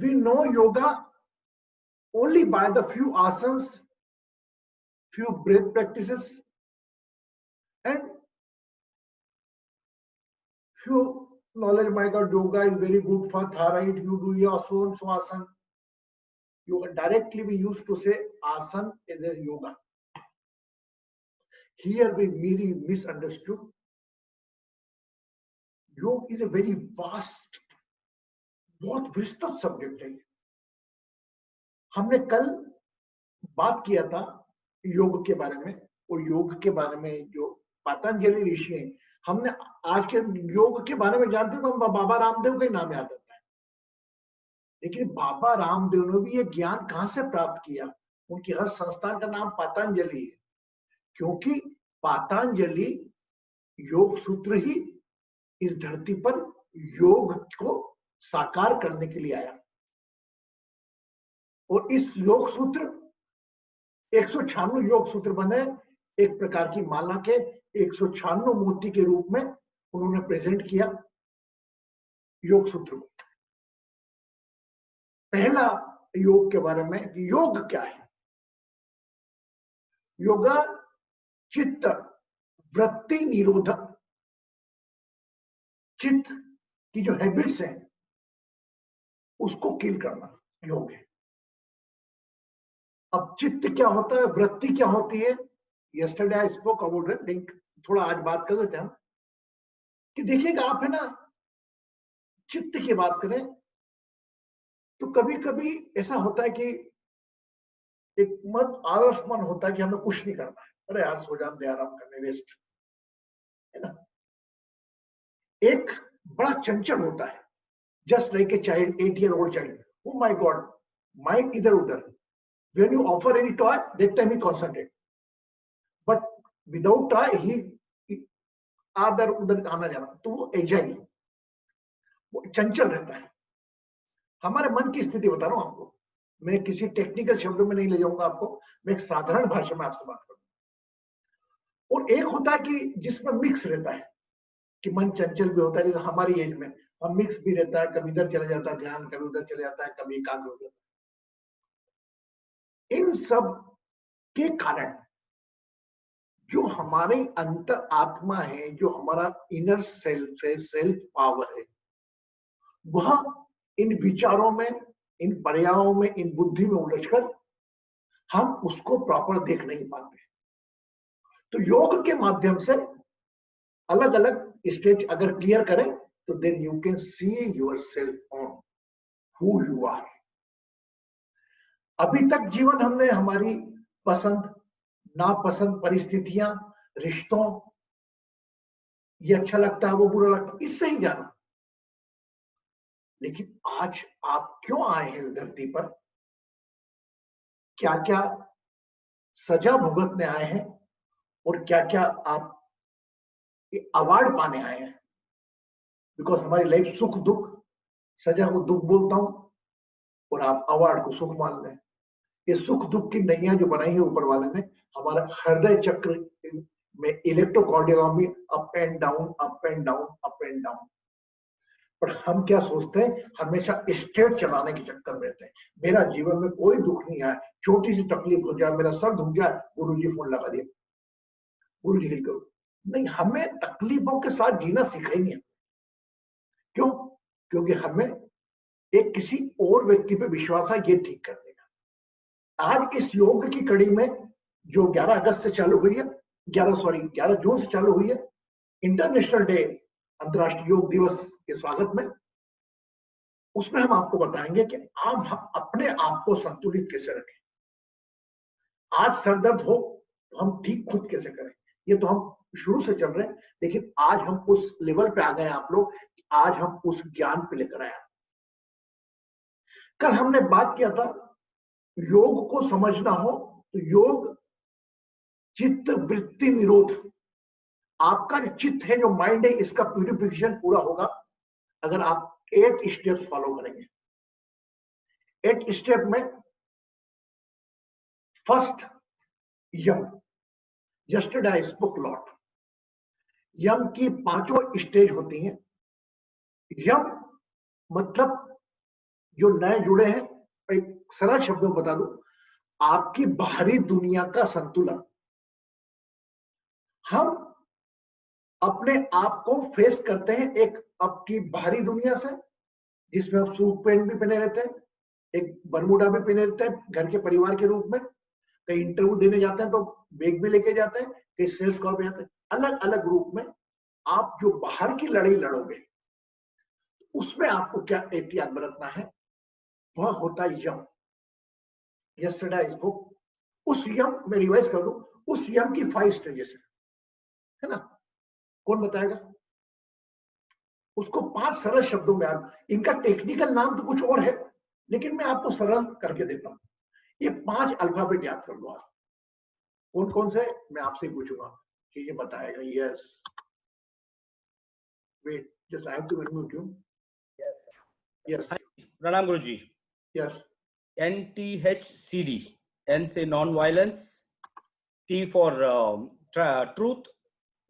we know yoga only by the few asanas, few breath practices, and few knowledge. My God, yoga is very good for thyroid. You do your so and so asana. Yoga directly we used to say asana is a yoga. Here we merely misunderstood. Yoga is a very vast, बहुत विस्तृत subject है. हमने कल बात किया था योग के बारे में, और योग के बारे में जो पतंजलि ऋषि हैं, हमने आज के योग के बारे में जानते तो हम बाबा रामदेव का ही नाम याद आता है. लेकिन बाबा रामदेव ने भी ये ज्ञान कहां से प्राप्त किया? उनकी हर संस्थान का नाम पतंजलि है, क्योंकि पतंजलि योग सूत्र ही इस धरती पर योग को साकार करने के लिए आया. और इस योग सूत्र 196 योग सूत्र बने, एक प्रकार की माला के 196 मोती के रूप में उन्होंने प्रेजेंट किया योग सूत्र को. पहला योग के बारे में, योग क्या है? योगा चित्त वृत्ति निरोधक, चित्त की जो हैबिट्स हैं उसको किल करना योग है. अब चित्त क्या होता है, वृत्ति क्या होती है? Yesterday I spoke about it, link थोड़ा आज बात कर लेते हैं हम. कि देखिएगा आप, है ना, चित्त की बात करें तो कभी कभी ऐसा होता है कि एक मन आलस मन होता है कि हमें कुछ नहीं करना है. अरे यार सो जान दे, आराम करने, रेस्ट, है ना. एक बड़ा चंचल होता है, just like a child, 8 year old child. Oh my God, mind इधर उधर. When you offer any toy, that time he concentrate. But without toy, he आदर उधर आना जाना, तो वो एजाइल, वो चंचल रहता है. हमारे मन की स्थिति बता रहा हूं आपको, मैं किसी टेक्निकल शब्दों में नहीं ले जाऊंगा आपको, मैं एक साधारण भाषा में आपसे बात करूंगा. और एक होता है कि जिसमें मिक्स रहता है, कि मन चंचल भी होता है, जैसे हमारी एज में हम मिक्स भी रहता है, कभी इधर चला जाता है ध्यान, कभी उधर चले जाता है, कभी एकाग्र हो जाता है. इन सब के कारण जो हमारे अंतर आत्मा है, जो हमारा इनर सेल्फ है, सेल्फ पावर है, वह इन विचारों में, इन पर्यायों में, इन बुद्धि में उलझकर हम उसको प्रॉपर देख नहीं पाते. तो योग के माध्यम से अलग अलग स्टेज अगर क्लियर करें तो then you can see yourself on who you are. अभी तक जीवन हमने हमारी पसंद नापसंद परिस्थितियां, रिश्तों, ये अच्छा लगता है वो बुरा लगता है, इससे ही जाना. लेकिन आज आप क्यों आए हैं इस धरती पर, क्या क्या सजा भुगतने आए हैं, और क्या क्या आप अवार्ड पाने आए हैं. बिकॉज हमारी लाइफ सुख दुख, सजा को दुख बोलता हूं और आप अवार्ड को सुख मान लें. ये सुख दुख की नैया जो बनाई है ऊपर वाले ने, हमारा हृदय चक्र में electrocardiography up and down, up and down, up and down. पर हम क्या सोचते हैं, हमेशा स्टेट चलाने के चक्कर में रहते हैं. मेरा जीवन में कोई दुख नहीं आया, छोटी सी तकलीफ हो जाए, मेरा सर दुख जाए, गुरुजी फोन लगा दिया, गुरुजी हिल करो. नहीं, हमें तकलीफों के साथ जीना सीखा ही नहीं. क्यों? क्योंकि हमें एक किसी और व्यक्ति पे विश्वास है, ये ठीक कर देगा. आज इस योग की कड़ी में जो 11 अगस्त से चालू हुई है, 11 जून से चालू हुई है, इंटरनेशनल डे, अंतर्राष्ट्रीय योग दिवस के स्वागत में, उसमें हम आपको बताएंगे कि आप अपने आप को संतुलित कैसे रखें. आज सरदर्द हो तो हम ठीक खुद कैसे करें, ये तो हम शुरू से चल रहे हैं. लेकिन आज हम उस लेवल पे आ गए आप लोग, आज हम उस ज्ञान पे लेकर आए. कल हमने बात किया था, योग को समझना हो तो योग चित्त वृत्ति निरोध. आपका जो चित्त है, जो माइंड है, इसका प्यूरिफिकेशन पूरा होगा अगर आप 8 स्टेप्स फॉलो करेंगे. 8 स्टेप में first yama, yesterday I spoke lot. Yama की 5 स्टेज होती हैं. यम मतलब जो नए जुड़े हैं, एक सरल शब्दों में बता दूं, आपकी बाहरी दुनिया का संतुलन। हम अपने आप को फेस करते हैं एक आपकी बाहरी दुनिया से, जिसमें आप सूट पैंट भी पहने रहते हैं, एक बरमूडा भी पहने रहते हैं घर के परिवार के रूप में, कहीं इंटरव्यू देने जाते हैं तो बैग भी लेके जाते हैं, कहीं सेल्स कॉल पे जाते हैं, अलग अलग रूप में आप जो बाहर की लड़ाई लड़ोगे उसमें आपको क्या एहतियात बरतना है, वह होता है यम। यस्टरडे आई स्पोक, उस यम में रिवाइज कर दूं, उस यम की 5 स्टेजेस है ना, कौन बताएगा उसको 5 सरल शब्दों में? इनका टेक्निकल नाम तो कुछ और है, लेकिन मैं आपको सरल करके देता हूं। ये 5 अल्फाबेट याद कर लो आप। कौन कौन से, मैं आपसे पूछूंगा कि ये बताएगा। Yes, wait, just I have to unmute you. Yes, प्रणाम गुरुजी। यस, NTHCD, N से non violence, T for truth,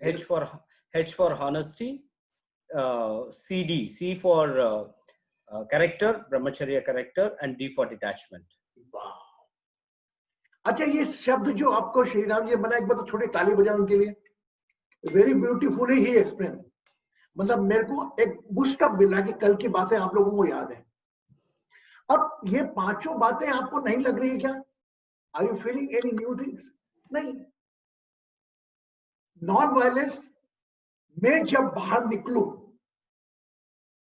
H for honesty, C for character, brahmacharya character, and D for detachment. अच्छा, ये शब्द जो आपको श्री राम जी बना, एक बार तो छोटी ताली बजाओ उनके लिए। वेरी ब्यूटीफुली ही एक्सप्लेन। मतलब मेरे को एक बूस्ट अप मिला कि कल की बातें आप लोगों को याद है। अब ये 5 बातें आपको नहीं लग रही है क्या? Are you feeling any new things? नहीं। नॉन वायलेंस में जब बाहर निकलूं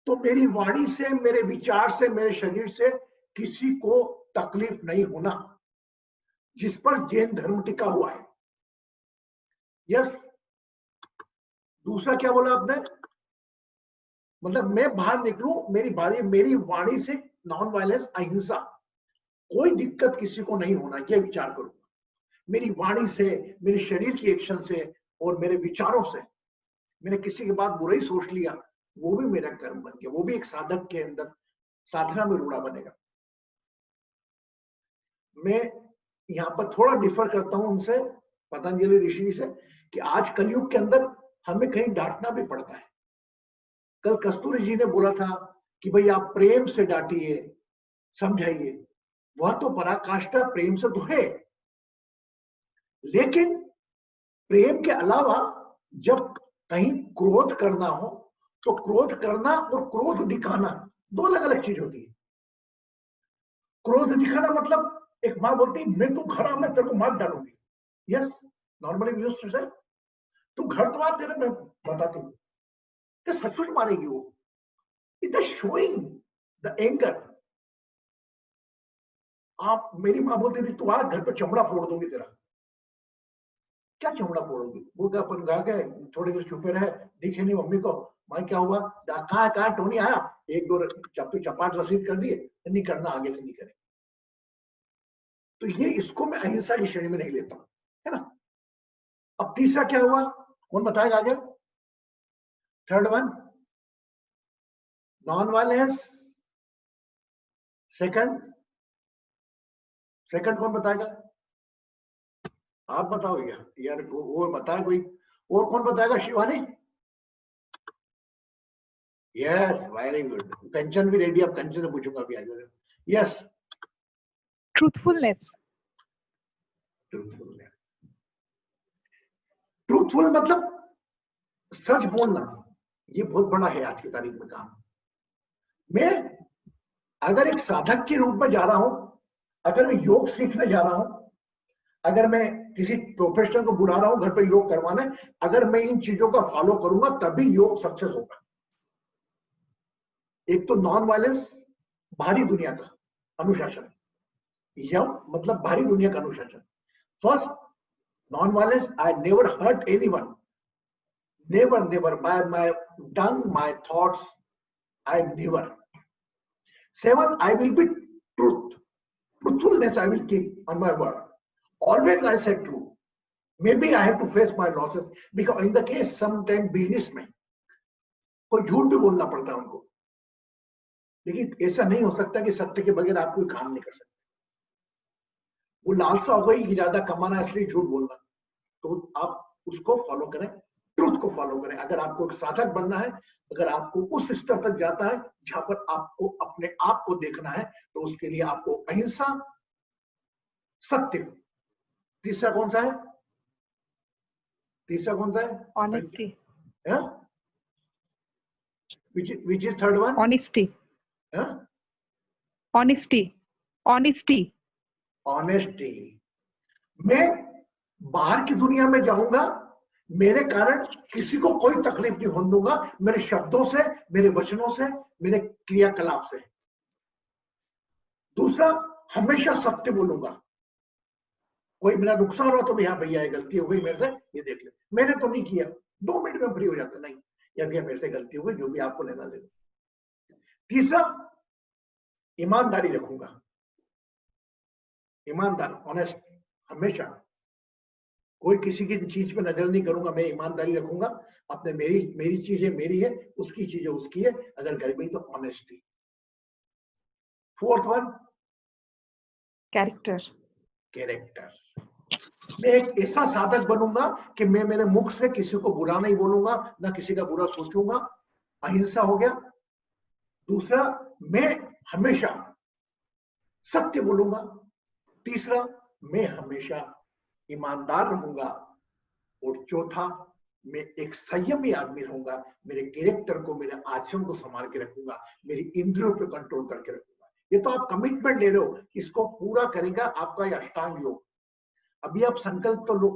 तो मेरी वाणी से, मेरे विचार से, मेरे शरीर से किसी को तकलीफ नहीं होना, जिस पर जैन धर्म टिका हुआ है। यस। दूसरा क्या बोला आपने? मतलब मैं बाहर निकलूं, मेरी वाणी से नॉन वायलेंस, अहिंसा, कोई दिक्कत किसी को नहीं होना, यह विचार करूंगा। मेरी वाणी से, मेरे शरीर की एक्शन से और मेरे विचारों से मैंने किसी के बाद बुरा ही सोच लिया, वो भी मेरा कर्म बन गया, वो भी एक साधक के अंदर साधना में रूढ़ा बनेगा। मैं यहाँ पर थोड़ा डिफर करता हूं उनसे, पतंजलि ऋषि से, कि आज कलयुग के अंदर हमें कहीं डांटना भी पड़ता है। कल कस्तूरी जी ने बोला था कि भाई आप प्रेम से डांटिए, समझाइए, वह तो पराकाष्ठा प्रेम से तो है, लेकिन प्रेम के अलावा जब कहीं क्रोध करना हो तो क्रोध करना और क्रोध दिखाना दो अलग अलग चीज होती है। क्रोध दिखाना मतलब एक मां बोलती मैं तो घर आ, मैं तेरे को मार डालूंगी। Yes, normally we used to say तू घर तो आ, तेरे मैं बताती हूँ कि सचमुच मारेगी वो। It is showing the anger. आप, मेरी मां बोलती थी तू आ, घर पे चमड़ा फोड़ दूंगी तेरा। क्या चमड़ा फोड़ोगी? वो क्या, अपन गा गए, थोड़ी देर छुपे रहे, दिखे नहीं मम्मी को, मां क्या हुआ, कहा टोनी आया, 1-2 चपाट रसीद कर दिए, नहीं करना, आगे से नहीं करें। तो ये, इसको मैं अहिंसा की श्रेणी में नहीं लेता हूं, है ना। अब तीसरा क्या हुआ, कौन बताएगा आगे? Third one, non violence. Second कौन बताएगा? आप बताओ यार, वो बताए कोई और, कौन बताएगा? Shivani? Yes, very good. Kanchan भी रेडी, अब कंचन से पूछूंगा अभी आज। Yes, truthfulness. ट्रूथफुल मतलब सच बोलना। ये बहुत बड़ा है आज की तारीख में काम। मैं अगर एक साधक के रूप में जा रहा हूं, अगर मैं योग सीखने जा रहा हूं, अगर मैं किसी प्रोफेशनल को बुला रहा हूं घर पे योग करवाने, अगर मैं इन चीजों का फॉलो करूंगा तभी योग सक्सेस होगा। एक तो नॉन वायलेंस, बाहरी दुनिया का अनुशासन। यम मतलब बाहरी दुनिया का अनुशासन। First, non violence, I never hurt anyone, never by my tongue, my thoughts, I never. 7, I will be truthfulness I will keep on my word, always I said true. Maybe I have to face my losses, because in the case sometime business में कोई झूठ भी बोलना पड़ता है उनको, लेकिन ऐसा नहीं हो सकता कि सत्य के बगैर आप कोई काम नहीं कर सकते। वो लालसा हो गई कि ज्यादा कमाना इसलिए झूठ बोलना, तो आप उसको फॉलो करें, ट्रूथ को फॉलो करें। अगर आपको एक साधक बनना है, अगर आपको उस स्तर तक जाता है जहां पर आपको अपने आप को देखना है, तो उसके लिए आपको अहिंसा, सत्य, तीसरा कौन सा है? तीसरा कौन सा है? Honesty. Which is third one? Honesty. Huh? Honesty. Honesty. Honesty. मैं बाहर की दुनिया में जाऊंगा, मेरे कारण किसी को कोई तकलीफ नहीं होने दूंगा, मेरे शब्दों से, मेरे वचनों से, मेरे क्रियाकलाप से। दूसरा, हमेशा सत्य बोलूंगा। कोई मेरा नुकसान हो तो हाँ भैया गलती हो गई मेरे से, ये देख ले, मैंने तो नहीं किया, 2 मिनट में फ्री हो जाता, नहीं या भैया मेरे से गलती हो गई, जो भी आपको लेना लेना। तीसरा, ईमानदारी रखूंगा, ईमानदार, ऑनेस्ट, हमेशा कोई किसी की चीज पे नजर नहीं करूंगा, मैं ईमानदारी रखूंगा, अपने मेरी चीज है मेरी है, उसकी चीज है उसकी है, अगर घर में तो honesty. Fourth one, Character. Character. मैं एक ऐसा साधक बनूंगा कि मैं मेरे मुख से किसी को बुरा नहीं बोलूंगा, ना किसी का बुरा सोचूंगा, अहिंसा हो गया। दूसरा, मैं हमेशा सत्य बोलूंगा। तीसरा, मैं हमेशा ईमानदार रहूंगा। और चौथा, मैं एक संयमी आदमी रहूंगा, मेरे कैरेक्टर को, मेरे आचरण को संभाल के रखूंगा, मेरी इंद्रियों पे कंट्रोल करके रखूंगा। ये तो आप कमिटमेंट ले रहे हो, इसको पूरा करेगा आपका ये अष्टांग योग। अभी आप संकल्प तो लो,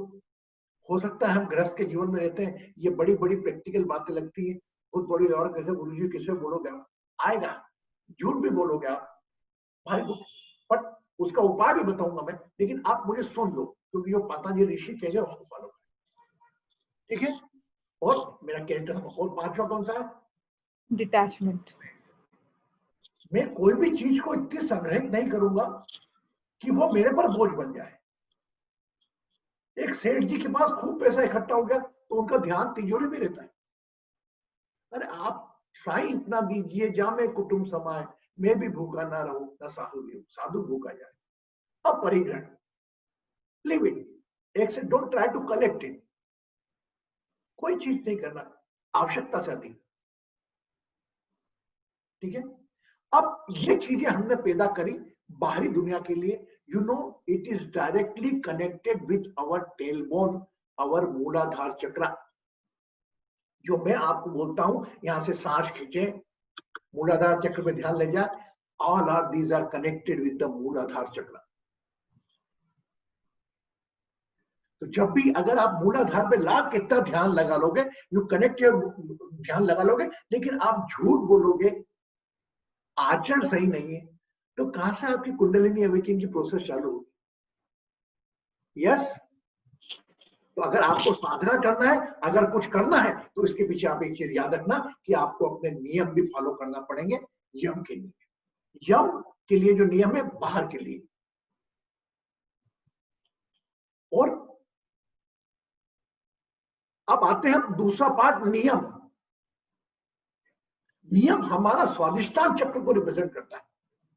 हो सकता है हम गृहस्थ के जीवन में रहते हैं, ये बड़ी बड़ी प्रैक्टिकल बातें लगती है, खुद बड़ी और कैसे गुरुजी किसे बोलोगे आप, आएगा, झूठ भी बोलोगे आप भाई, बट उसका उपाय भी बताऊंगा मैं, लेकिन आप मुझे सुन लो, क्योंकि जो पतंजलि ऋषि कहेंगे उसको फॉलो करें, ठीक है। और मेरा कैरेक्टर, और पांचवा कौन सा है? Detachment. मैं कोई भी चीज को इतनी संग्रहित नहीं करूंगा कि वो मेरे पर बोझ बन जाए। एक सेठ जी के पास खूब पैसा इकट्ठा हो गया तो उनका ध्यान तिजोरी में रहता है। अरे आप साईं इतना दीजिए, जामे कुटुंब समाए, मैं भी भूखा ना रहूं, ना साधु भूखा जाए। अपरिग्रहण, लिव इट, एक से don't try to collect it, कोई चीज नहीं करना आवश्यकता से अधिक, ठीक है। अब ये चीजें हमने पैदा करी बाहरी दुनिया के लिए, you know it is directly connected with our tailbone, our Muladhara chakra. जो मैं आपको बोलता हूं, यहां से सांस खींचे, मूलाधार चक्र पे ध्यान ले जाए, all are these are connected with the Muladhara chakra. तो जब भी अगर आप मूलाधार पे लाख कितना ध्यान लगा लोगे, यू कनेक्ट योर ध्यान लगा लोगे, लेकिन आप झूठ बोलोगे, आचरण सही नहीं है, तो कहां से आपकी कुंडलिनी अवेकिंग की प्रोसेस चालू होगी? यस। तो अगर आपको साधना करना है, अगर कुछ करना है, तो इसके पीछे आप एक चीज याद रखना कि आपको अपने नियम भी फॉलो करना पड़ेंगे। यम के लिए, यम के लिए जो नियम है बाहर के लिए। और अब आते हैं दूसरा पार्ट, नियम। नियम हमारा स्वादिष्टान चक्र को रिप्रेजेंट करता है,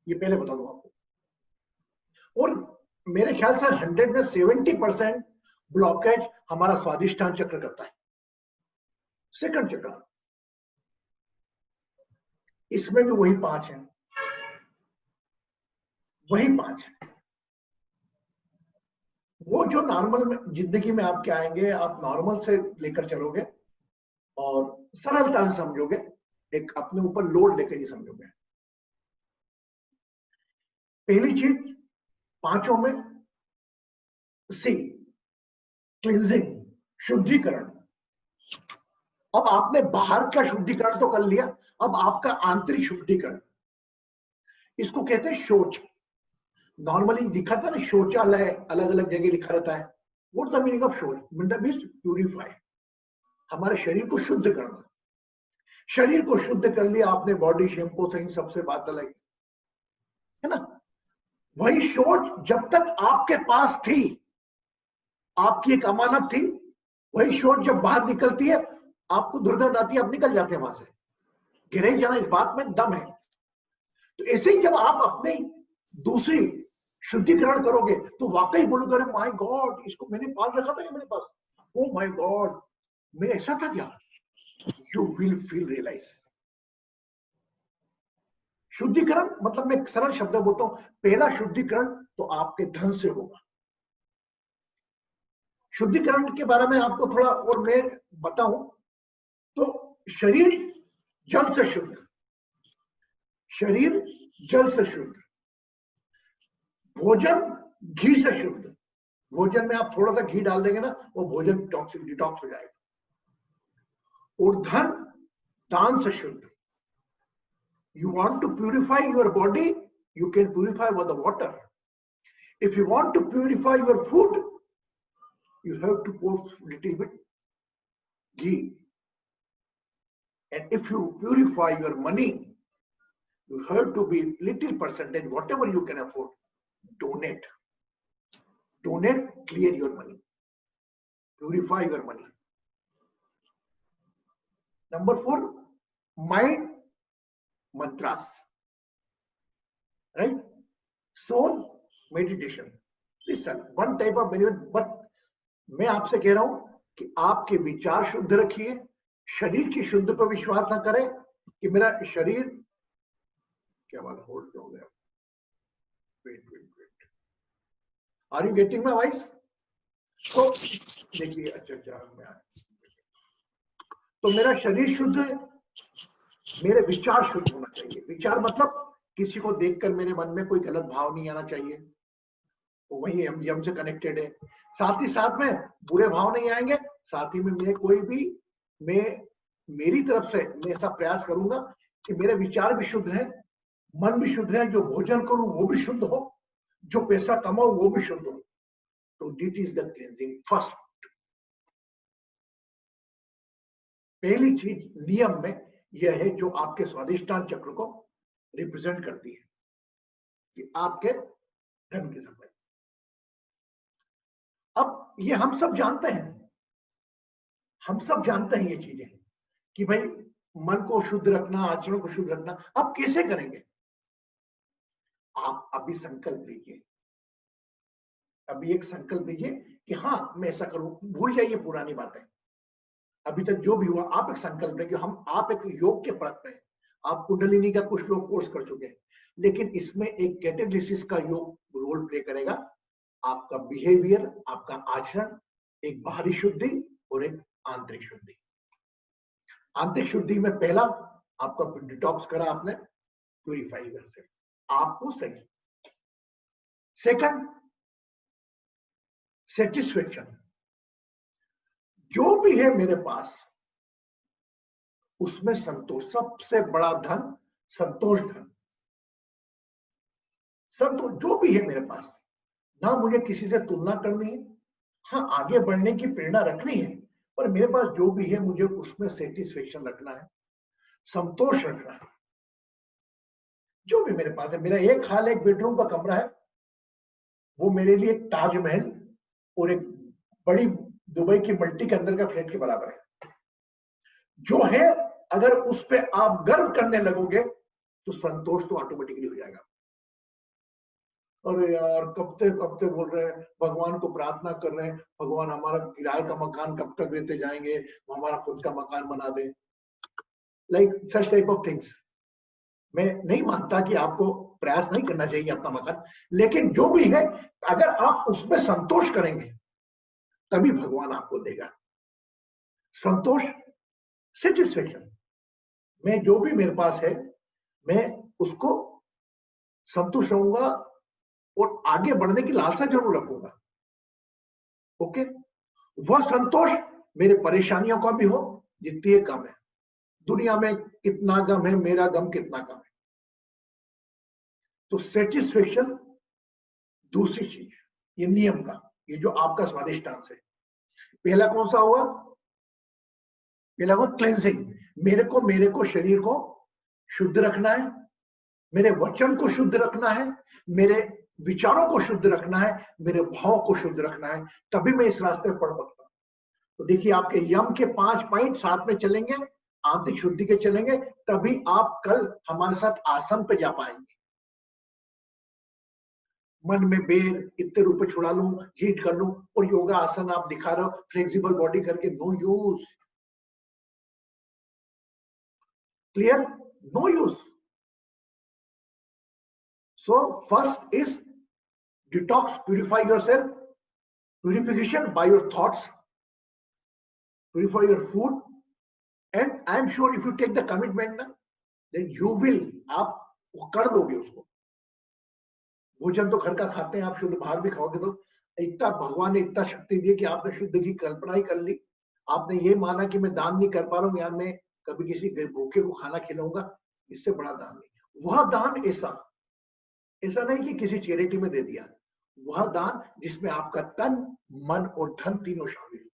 ये पहले बता दूं आपको। और मेरे ख्याल से 100 में 70% ब्लॉकेज हमारा स्वादिष्टान चक्र करता है, सेकंड चक्र। इसमें भी वही 5 हैं, वही 5। वो जो नॉर्मल में जिंदगी में आपके आएंगे, आप नॉर्मल से लेकर चलोगे और सरलता से समझोगे, एक अपने ऊपर लोड लेकर नहीं समझोगे। पहली चीज 5 में सी, क्लींजिंग, शुद्धिकरण। अब आपने बाहर का शुद्धिकरण तो कर लिया, अब आपका आंतरिक शुद्धिकरण, इसको कहते हैं शौच। नॉर्मली लिखा था ना शौचालय, अलग अलग जगह लिखा रहता है। व्हाट द मीनिंग ऑफ शौच? मतलब मींस प्यूरिफाई, हमारे शरीर को शुद्ध करना। शरीर को शुद्ध कर लिया आपने, बॉडी शैम्पू से, सबसे बात अलग है ना। वही शौच जब तक आपके पास थी, आपकी एक अमानत थी, वही शौच जब बाहर निकलती है, आपको दुर्गंध आती है, आप निकल जाते हैं वहां से। गिरे जाना, इस बात में दम है। तो ऐसे ही जब आप अपनी दूसरी शुद्धिकरण करोगे, तो वाकई बोलोगे, अरे माय गॉड, इसको मैंने पाल रखा था मेरे पास, ओ माय गॉड, मैं ऐसा था क्या? You will feel realise. शुद्धिकरण मतलब मैं सरल शब्द बोलता हूं, पहला शुद्धिकरण तो आपके धन से होगा। शुद्धिकरण के बारे में आपको थोड़ा और मैं बताऊं तो शरीर जल से शुद्ध, शरीर जल से शुद्ध, भोजन घी से शुद्ध। भोजन में आप थोड़ा सा घी डाल देंगे ना, वो भोजन डिटॉक्स हो जाएगा। और धन दान से शुद्ध। You want to purify your body, you can purify with the water. If you want to purify your food, you have to pour little bit ghee. And if you purify your money, you have to be little percentage, whatever you can afford, donate. Donate, clear your money. Purify your money. Number 4, mind mantras. Right? Soul meditation. Listen, one type of benefit, but मैं आपसे कह रहा हूं कि आपके विचार शुद्ध रखिए, शरीर की शुद्ध पर विश्वास ना करें कि मेरा शरीर क्या बात, होल्ड क्यों हो गया? Wait, are you getting my voice? तो देखिए, अच्छा तो मेरा शरीर शुद्ध है, मेरे विचार शुद्ध होना चाहिए। विचार मतलब किसी को देखकर मेरे मन में कोई गलत भाव नहीं आना चाहिए, वो वही यम से कनेक्टेड है। साथ ही साथ में बुरे भाव नहीं आएंगे, साथ ही में मैं मेरी तरफ से मैं ऐसा प्रयास करूंगा कि मेरे विचार भी शुद्ध है, मन भी शुद्ध है, जो भोजन करूं वो भी शुद्ध हो, जो पैसा कमाऊं वो भी शुद्ध हो। तो this is the cleansing first. पहली चीज नियम में यह है जो आपके स्वादिष्टान चक्र को रिप्रेजेंट करती है कि आपके धन की सप्लाई। अब ये हम सब जानते हैं ये चीजें कि भाई मन को शुद्ध रखना, आचरण को शुद्ध रखना। अब कैसे करेंगे? आप अभी संकल्प लीजिए, अभी एक संकल्प लीजिए कि हाँ मैं ऐसा करूं। भूल जाइए पुरानी बातें, अभी तक जो भी हुआ आप एक संकल्प लें कि आप एक योग के परख में, आप कुंडलिनी का कुछ लोग कोर्स कर चुके हैं, लेकिन इसमें एक कैटेलिसिस का योग रोल प्ले करेगा। आपका बिहेवियर, आपका आचरण, एक बाहरी शुद्धि और एक आंतरिक शुद्धि। आंतरिक शुद्धि में पहला आपका डिटॉक्स करा आपने, प्यूरिफाई करके आपको सही। Second, satisfaction. जो भी है मेरे पास उसमें संतोष, सबसे बड़ा धन संतोष धन। संतोष जो भी है मेरे पास, ना मुझे किसी से तुलना करनी है, हाँ आगे बढ़ने की प्रेरणा रखनी है, पर मेरे पास जो भी है मुझे उसमें सेटिस्फेक्शन रखना है, संतोष रखना है। जो भी मेरे पास है, मेरा एक हाल एक बेडरूम का कमरा है, वो मेरे लिए एक ताजमहल और एक बड़ी दुबई की मल्टी के अंदर का फ्लैट के बराबर है। जो है अगर उस पे आप गर्व करने लगोगे तो संतोष तो ऑटोमेटिकली हो जाएगा। अरे यार कब तक बोल रहे हैं, भगवान को प्रार्थना कर रहे हैं, भगवान हमारा किराए का मकान कब तक देते जाएंगे, वो हमारा खुद का मकान बना दे। Like such type of things. मैं नहीं मानता कि आपको प्रयास नहीं करना चाहिए अपना मकान, लेकिन जो भी है अगर आप उसमें संतोष करेंगे तभी भगवान आपको देगा संतोष, सेटिस्फेक्शन। मैं जो भी मेरे पास है मैं उसको संतुष्ट रहूंगा और आगे बढ़ने की लालसा जरूर रखूंगा। ओके, वह संतोष मेरे परेशानियों का भी हो जितनी कम है। दुनिया में कितना गम है, मेरा गम कितना कम है। तो सेटिस्फेक्शन दूसरी चीज, ये नियम का, ये जो आपका स्वादिष्टान से पहला कौन सा हुआ? पहला हुआ क्लेंजिंग। मेरे को शरीर को शुद्ध रखना है, मेरे वचन को शुद्ध रखना है, मेरे विचारों को शुद्ध रखना है, मेरे भाव को शुद्ध रखना है, तभी मैं इस रास्ते पर पढ़ सकता हूं। तो देखिए आपके यम के 5 पॉइंट साथ में चलेंगे, आंतरिक शुद्धि के चलेंगे, तभी आप कल हमारे साथ आसन पे जा पाएंगे। मन में बेर इतने रुपए छुड़ा लूं, हीट कर लूं और योगा आसन आप दिखा रहे हो फ्लेक्सिबल बॉडी करके, no use. Clear? No use. So first is detox, purify yourself. Purification by your thoughts, purify your food, and I am sure if you take the commitment ना, then you will, आप कर दोगे उसको. भोजन तो घर का खाते हैं, आप शुद्ध बाहर भी खाओगे तो इतना भगवान ने इतना शक्ति दी कि आपने शुद्ध की कल्पना ही कर ली. आपने ये माना कि मैं दान नहीं कर पा रहा हूँ, यार मैं कभी किसी भूखे को खाना खिलाऊंगा, इससे बड़ा दान नहीं. वह दान ऐसा नहीं कि किसी चैरिटी में दे दिया, वह दान जिसमें आपका तन, मन और धन तीनों शामिल.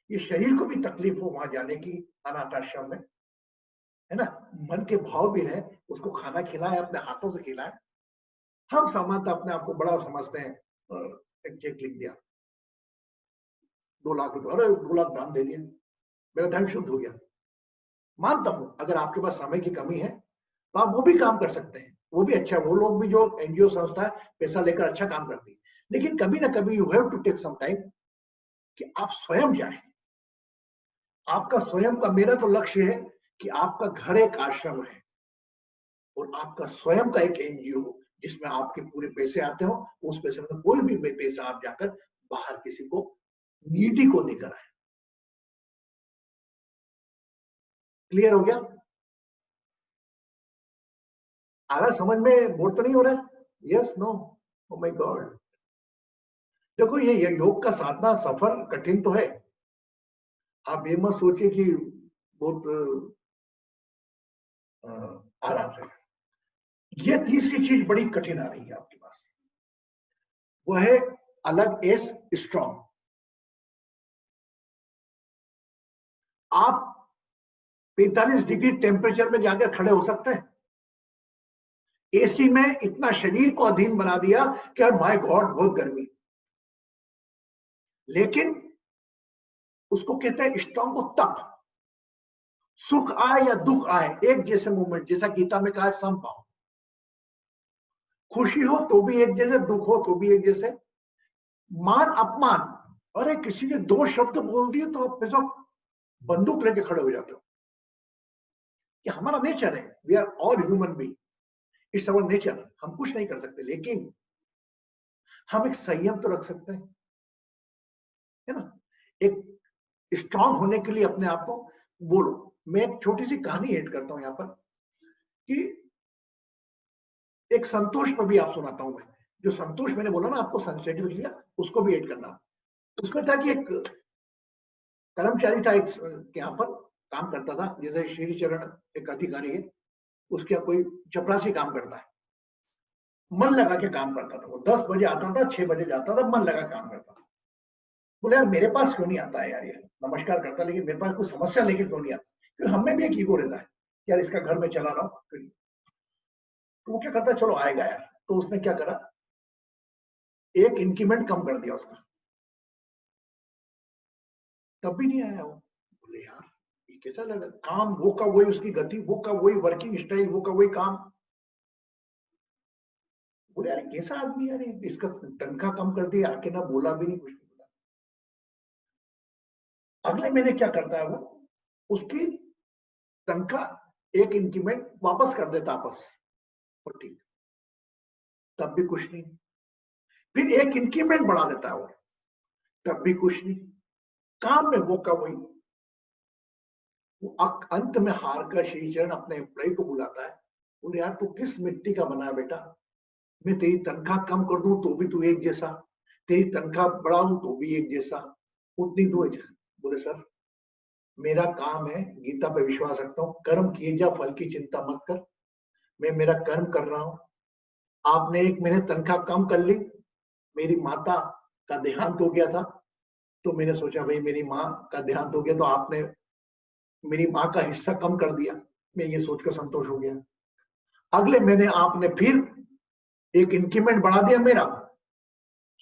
ये शरीर को भी तकलीफ हो वहां जाने की अनाथ आश्रम में, है ना. मन के भाव भी रहे, उसको खाना खिलाए, अपने हाथों से खिलाए. हम सामान्यतः अपने आप को बड़ा समझते हैं, एक चेक लिख दिया 2 लाख रुपए, अरे 2 लाख दान दे दिया, मेरा धन शुद्ध हो गया. मानता हूं अगर आपके पास समय की कमी है तो आप वो भी काम कर सकते हैं, वो भी अच्छा. वो लोग भी जो एनजीओ संस्था है पैसा लेकर अच्छा काम करती है, लेकिन कभी ना कभी you have to take some time कि आप स्वयं जाएं. आपका स्वयं का, मेरा तो लक्ष्य है कि आपका घर एक आश्रम है और आपका स्वयं का एक एनजीओ जिसमें आपके पूरे पैसे आते हो. उस पैसे में कोई भी पैसा आप जाकर बाहर किसी को, नीडी को देकर आए. क्लियर हो गया? आ रहा समझ में? बोर तो नहीं हो रहा है? Yes, no? Oh my god. देखो ये योग का साधना सफर कठिन तो है. आप ये मत सोचिए कि बहुत आराम से. ये तीसरी चीज बड़ी कठिन आ रही है आपके पास, वो है अलग एस स्ट्रॉन्ग. आप 45 डिग्री टेम्परेचर में जाकर खड़े हो सकते हैं. एसी में इतना शरीर को अधीन बना दिया कि माय गॉड बहुत गर्मी. लेकिन उसको कहते हैं स्ट्रॉन्ग को तप. सुख आए या दुख आए, एक जैसे मूवमेंट, जैसा गीता में कहा है समभाव. खुशी हो तो भी एक जैसे, दुख हो तो भी एक जैसे. मान अपमान, अरे किसी ने 2 शब्द बोल दिए तो आप सब बंदूक लेके खड़े हो जाते हो. ये हमारा नेचर है. We are all human being, it's our nature. हम कुछ नहीं कर सकते, लेकिन हम एक संयम तो रख सकते हैं, है ना. एक स्ट्रांग होने के लिए अपने आप को बोलो. मैं एक छोटी सी कहानी ऐड करता हूं यहां पर कि एक संतोष पर भी आप सुनाता हूं मैं. जो संतोष मैंने बोला ना आपको, सेंसिटिव किया, उसको भी ऐड करना. उसमें था कि एक कर्मचारी था, एक यहाँ पर काम करता था, जैसे श्री चरण एक अधिकारी है, उसके यहाँ कोई चपरासी काम करता है. मन लगा के काम करता था. वो 10 बजे आता था, 6 बजे जाता था, मन लगा काम करता था. बोले यार मेरे पास क्यों नहीं आता है यार, ये नमस्कार करता लेकिन मेरे पास कोई समस्या लेके क्यों नहीं आता. क्योंकि हमें भी एक ईगो रहता है, यार इसका घर में चला रहा हूँ. तो वो क्या करता है, चलो आएगा यार. तो उसने क्या करा, एक इंक्रीमेंट कम कर दिया उसका, तब भी नहीं आया वो. बोले यार ये कैसा लगा, काम वो का वही, उसकी गति वो का वही, वर्किंग स्टाइल वो का वही, काम. बोले यार कैसा आदमी यार, इसका तनख्वाह कम कर दिया, आके ना बोला भी नहीं, कुछ नहीं बोला. अगले महीने क्या करता है वो, उसकी तनख्वाह एक इंक्रीमेंट वापस कर देता आपस. ठीक, तब भी कुछ नहीं. फिर एक इंक्रीमेंट बढ़ा देता है वो, तब भी कुछ नहीं. काम में वो का वही. वो अंत में हार कर श्री चरण अपने एम्प्लॉय को बुलाता है. बोले यार तू किस मिट्टी का बना है बेटा, मैं तेरी तनख्वाह कम कर दूं तो भी तू एक जैसा, तेरी तनख्वाह बढ़ाऊं तो भी एक जैसा, उतनी दो. बोले सर मेरा काम है, गीता पे विश्वास रखता हूँ, कर्म किए जा फल की चिंता मत कर. मैं मेरा कर्म कर रहा हूं. आपने 1 महीने तनख्वाह कम कर ली, मेरी माता का देहांत हो गया था, तो मैंने सोचा भाई मेरी माँ का देहांत हो गया तो आपने मेरी माँ का हिस्सा कम कर दिया, मैं ये सोचकर संतोष हो गया. अगले महीने आपने फिर एक इंक्रीमेंट बढ़ा दिया मेरा,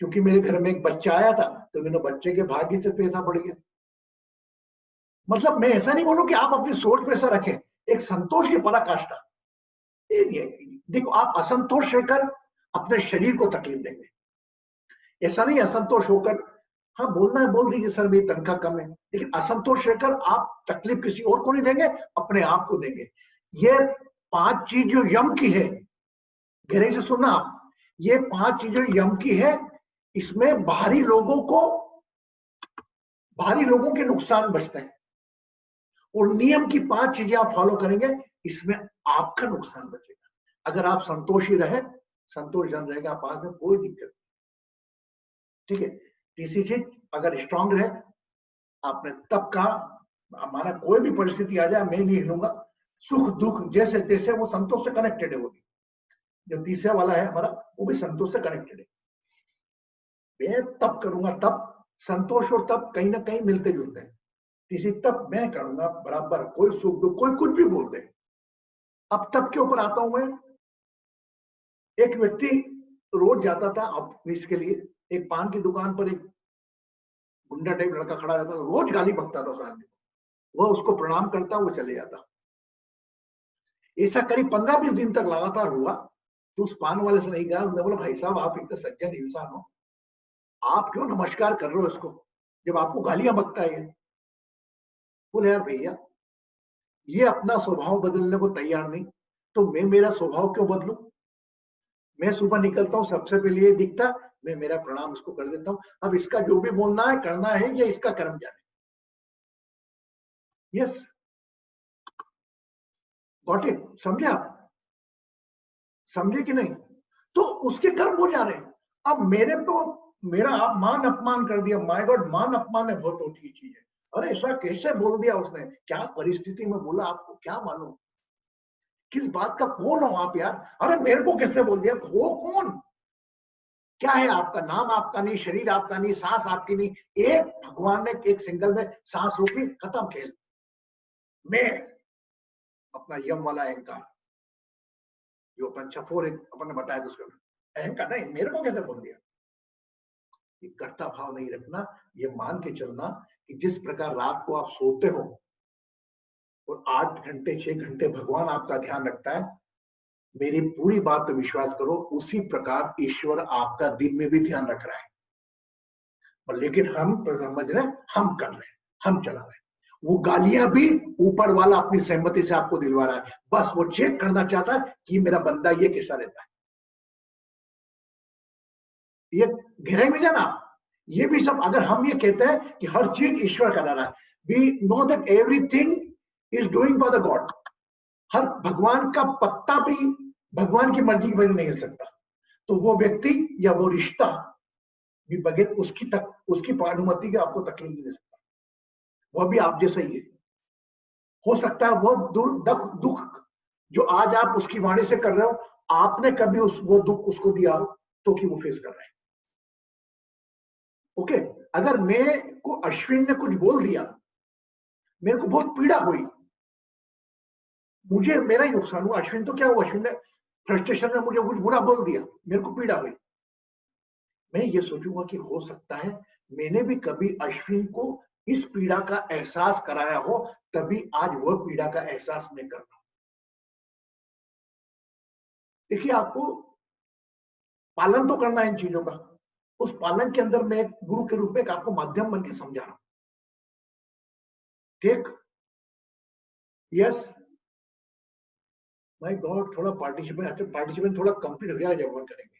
क्योंकि मेरे घर में एक बच्चा आया था तो मैंने बच्चे के भाग्य से पैसा बढ़ गया. मतलब मैं ऐसा नहीं बोलूं कि आप अपनी सोच में ऐसा रखें, एक संतोष की पराकाष्ठा. देखो आप असंतोष रहकर अपने शरीर को तकलीफ देंगे, ऐसा नहीं असंतोष होकर हाँ बोलना है बोल दीजिए, सर मेरी तनख्वाह कम है, लेकिन असंतोष रहकर आप तकलीफ किसी और को नहीं देंगे, अपने आप को देंगे। ये 5 चीज जो यम की है, गहराई से सुनना आप, ये 5 चीजें यम की है, इसमें बाहरी लोगों के नुकसान बचते हैं, और नियम की 5 चीजें आप फॉलो करेंगे, इसमें आपका नुकसान बचेगा। अगर आप संतोषी रहे, संतोष जन रहेगा पास में, कोई दिक्कत नहीं, ठीक है। तीसरी चीज, अगर स्ट्रांग रहे, आपने तब कहा हमारा कोई भी परिस्थिति आ जाए मैं नहीं हिलूंगा, सुख दुख जैसे तैसे, वो संतोष से कनेक्टेड है। वो जो तीसरा वाला है हमारा, वो भी संतोष से कनेक्टेड है। मैं तब करूंगा, तब संतोष और तब कहीं ना कहीं मिलते जुलते हैं। तीसरी, तब मैं करूंगा बराबर, कोई सुख दुख, कोई कुछ भी बोल दे। अब तब के ऊपर आता हूं मैं। एक व्यक्ति रोज जाता था ऑफिस के लिए, एक पान की दुकान पर एक गुंडा टाइप लड़का खड़ा रहता था, रोज गाली बकता था उस आदमी को। वह उसको प्रणाम करता, वो चले जाता। ऐसा करीब 15-20 दिन तक लगातार हुआ। तो उस पान वाले से नहीं कहा, उसने बोला भाई साहब आप एक सज्जन इंसान हो, आप क्यों नमस्कार कर रहे हो इसको जब आपको गालियां बकता है। बोले यार भैया, ये अपना स्वभाव बदलने को तैयार नहीं, तो मैं मेरा स्वभाव क्यों बदलूं। मैं सुबह निकलता हूं, सबसे पहले ये दिखता, मैं मेरा प्रणाम इसको कर देता हूं। अब इसका जो भी बोलना है करना है, ये इसका कर्म जाने। यस, गॉट इट, समझे आप, समझे कि नहीं। तो उसके कर्म हो जा रहे हैं। अब मेरे तो मेरा आप मान अपमान कर दिया, माय गॉड, मान अपमान है बहुत होती चीज है। अरे ऐसा कैसे बोल दिया उसने, क्या परिस्थिति में बोला, आपको क्या मालूम, किस बात का कौन हो आप यार। अरे मेरे को कैसे बोल दिया, वो कौन, क्या है आपका नाम, आपका नहीं, शरीर आपका नहीं, सांस आपकी नहीं, एक भगवान ने एक सिंगल में सांस रोकी, खत्म खेल। मैं अपना यम वाला अहंकार, जो अपन छफोर अपन ने बताया था, उसका अहंकार नहीं, मेरे को कैसे बोल दिया। ये कर्ता भाव नहीं रखना, ये मान के चलना कि जिस प्रकार रात को आप सोते हो और 8 घंटे 6 घंटे भगवान आपका ध्यान रखता है, मेरी पूरी बात पे विश्वास करो, उसी प्रकार ईश्वर आपका दिन में भी ध्यान रख रहा है। और लेकिन हम तो समझ रहे, हम कर रहे हैं, हम चला रहे हैं। वो गालियां भी ऊपर वाला अपनी सहमति से आपको दिलवा रहा है, बस वो चेक करना चाहता है कि मेरा बंदा ये कैसा रहता है। ये गहराई में जाना, ये भी सब, अगर हम ये कहते हैं कि हर चीज ईश्वर करा रहा है, we know that everything is doing by the God. हर भगवान का पत्ता भी भगवान की मर्जी के बगैर नहीं हिल सकता। तो वो व्यक्ति या वो रिश्ता भी बगैर उसकी अनुमति के आपको तकलीफ नहीं दे सकता। वह भी आप जैसा ही है। हो सकता है वो दुख जो आज आप उसकी वाणी से कर रहे हो, आपने कभी वो दुख उसको दिया हो, तो कि वो फेस कर रहे हैं। ओके, अगर मेरे को अश्विन ने कुछ बोल दिया, मेरे को बहुत पीड़ा हुई, मुझे मेरा ही नुकसान हुआ। अश्विन तो क्या हुआ, अश्विन ने फ्रस्ट्रेशन में मुझे कुछ बुरा बोल दिया, मेरे को पीड़ा हुई। मैं ये सोचूंगा कि हो सकता है मैंने भी कभी अश्विन को इस पीड़ा का एहसास कराया हो, तभी आज वह पीड़ा का एहसास मैं कर रहा हूं। देखिए, आपको पालन तो करना है इन चीजों का, उस पालन के अंदर मैं एक गुरु के रूप में आपको माध्यम बन के समझा रहा हूं। ठीक, यस, माय गॉड, थोड़ा पार्टिसिपेंट थोड़ा कंप्लीट हो जाएगा जब करेंगे।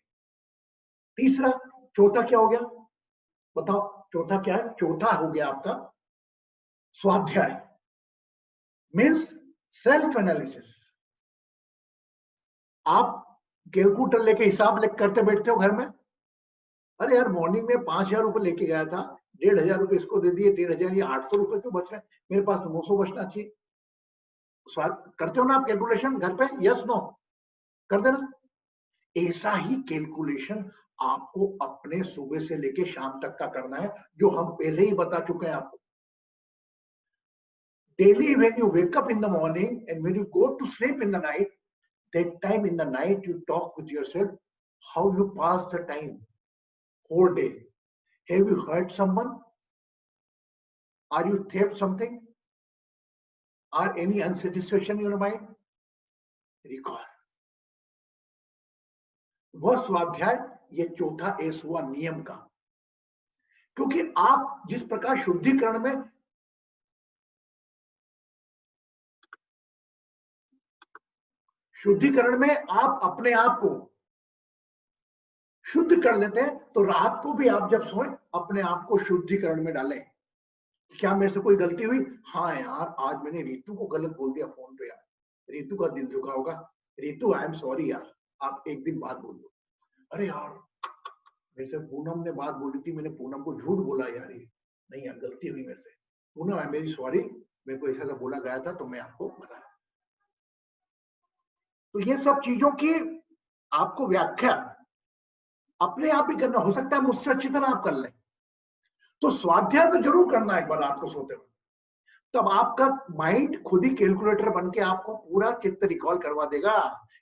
तीसरा, चौथा क्या हो गया बताओ, चौथा क्या है। चौथा हो गया आपका स्वाध्याय, मीन्स सेल्फ एनालिसिस। आप कैलकुलेटर लेके हिसाब करते बैठते हो घर में, अरे यार मॉर्निंग में 5,000 रुपए लेके गया था, 1,500 रुपए इसको दे दिए, 1,500, ये 800 रुपए क्यों बच रहे हैं, मेरे पास तो 900 बचना चाहिए। करते हो ना आप कैलकुलेशन घर पे, यस नो, कर देना। ऐसा ही कैलकुलेशन आपको अपने सुबह से लेके शाम तक का करना है, जो हम पहले ही बता चुके हैं आपको। Daily when you wake up in the morning and when you go to sleep in the night, that time in the night you talk with yourself how you pass the time whole day. Have you hurt someone? Are you theft something? Are any unsatisfaction in your mind? Recall. वह स्वाध्याय, ये चौथा S हुआ नियम का, क्योंकि आप जिस प्रकार शुद्धिकरण में आप अपने आप को शुद्ध कर लेते हैं, तो रात को भी आप जब सोएं अपने आप को शुद्धिकरण में डालें। क्या मेरे से कोई गलती हुई? हाँ यार, आज मैंने रीतू को गलत बोल दिया फोन पे, यार रीतू का दिल दुखा होगा, रीतू आई एम सॉरी यार, आप एक दिन बाद बोल दो। अरे यार, मेरे से पूनम ने बात बोली थी, मैंने पूनम को झूठ बोला यार, ये नहीं यार, गलती हुई मेरे से, पूनम आई मेरी सॉरी, मेरे को ऐसा बोला गया था तो मैं आपको बताया। तो ये सब चीजों की आपको व्याख्या अपने आप ही करना, हो सकता है मुझसे अच्छी तरह आप कर लें। तो स्वाध्याय तो जरूर करना एक बार रात को सोते हुए, तब आपका माइंड खुद ही कैलकुलेटर बन के आपको पूरा चित्त रिकॉल करवा देगा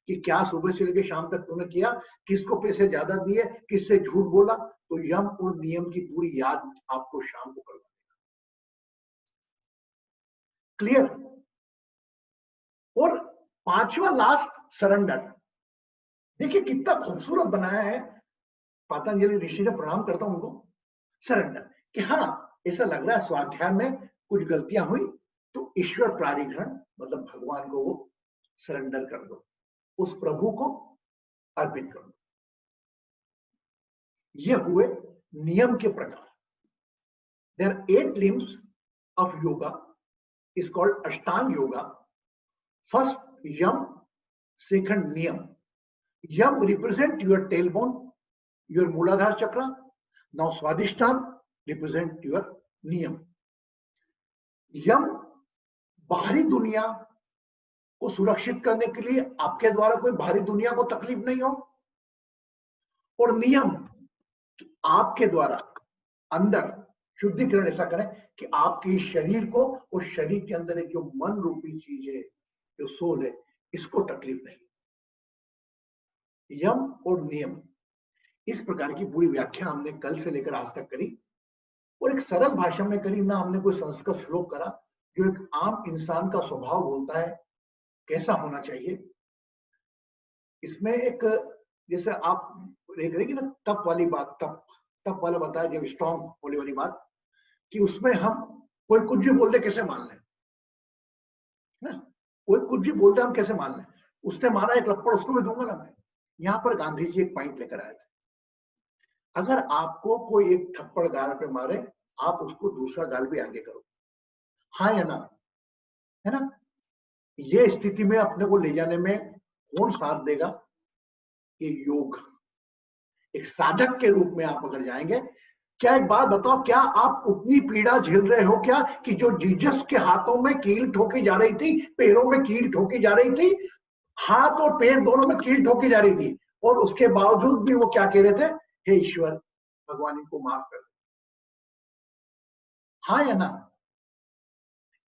कि क्या सुबह से लेकर शाम तक तूने किया, किसको पैसे ज्यादा दिए, किससे झूठ बोला। तो यम और नियम की पूरी याद आपको शाम को करवा देगा। क्लियर? और पांचवा लास्ट, सरेंडर। देखिए कितना खूबसूरत बनाया है पतंजलि ऋषि ने, प्रणाम करता हूं उनको। सरेंडर कि हाँ, ऐसा लग रहा है स्वाध्याय में कुछ गलतियां हुई, तो ईश्वर प्राधिकरण मतलब भगवान को वो सरेंडर कर दो, उस प्रभु को अर्पित कर दो। ये हुए नियम के प्रकार। There are 8 limbs of yoga, is called Ashtanga yoga. First yam, second niyam. Yam represent your tailbone, your Mooladhara chakra. Now Swadhisthana represent your niyam. यम बाहरी दुनिया को सुरक्षित करने के लिए आपके द्वारा कोई बाहरी दुनिया को तकलीफ नहीं हो, और नियम आपके द्वारा अंदर शुद्धिकरण ऐसा करें कि आपके शरीर को और शरीर के अंदर एक जो मन रूपी चीज है, जो सोल है, इसको तकलीफ नहीं। यम और नियम, इस प्रकार की पूरी व्याख्या हमने कल से लेकर आज तक करी, और एक सरल भाषा में करी ना। हमने कोई संस्कृत श्लोक करा जो एक आम इंसान का स्वभाव बोलता है कैसा होना चाहिए। इसमें एक, जैसे आप देख रहे हैं कि ना तप वाली बात, तप वाला बताया, जो स्ट्रॉन्ग होने वाली बात, कि उसमें हम कोई कुछ भी बोल दे कैसे मान लें ना, कोई कुछ भी बोलते हम कैसे मान लें। उसने मारा एक लपड़, उसको भी दूंगा ना मैं। यहाँ पर गांधी जी एक पॉइंट लेकर आए थे, अगर आपको कोई एक थप्पड़ गाल पे मारे, आप उसको दूसरा गाल भी आगे करो, हाँ या ना, है ना। ये स्थिति में अपने को ले जाने में कौन साथ देगा? ये योग। एक साधक के रूप में आप अगर जाएंगे, क्या एक बात बताओ, क्या आप उतनी पीड़ा झेल रहे हो क्या कि जो जीसस के हाथों में कील ठोकी जा रही थी, पैरों में कील ठोकी जा रही थी, हाथ और पैर दोनों में कील ठोकी जा रही थी, और उसके बावजूद भी वो क्या कह रहे थे? हे ईश्वर, भगवान इनको माफ कर दे। हाँ या ना?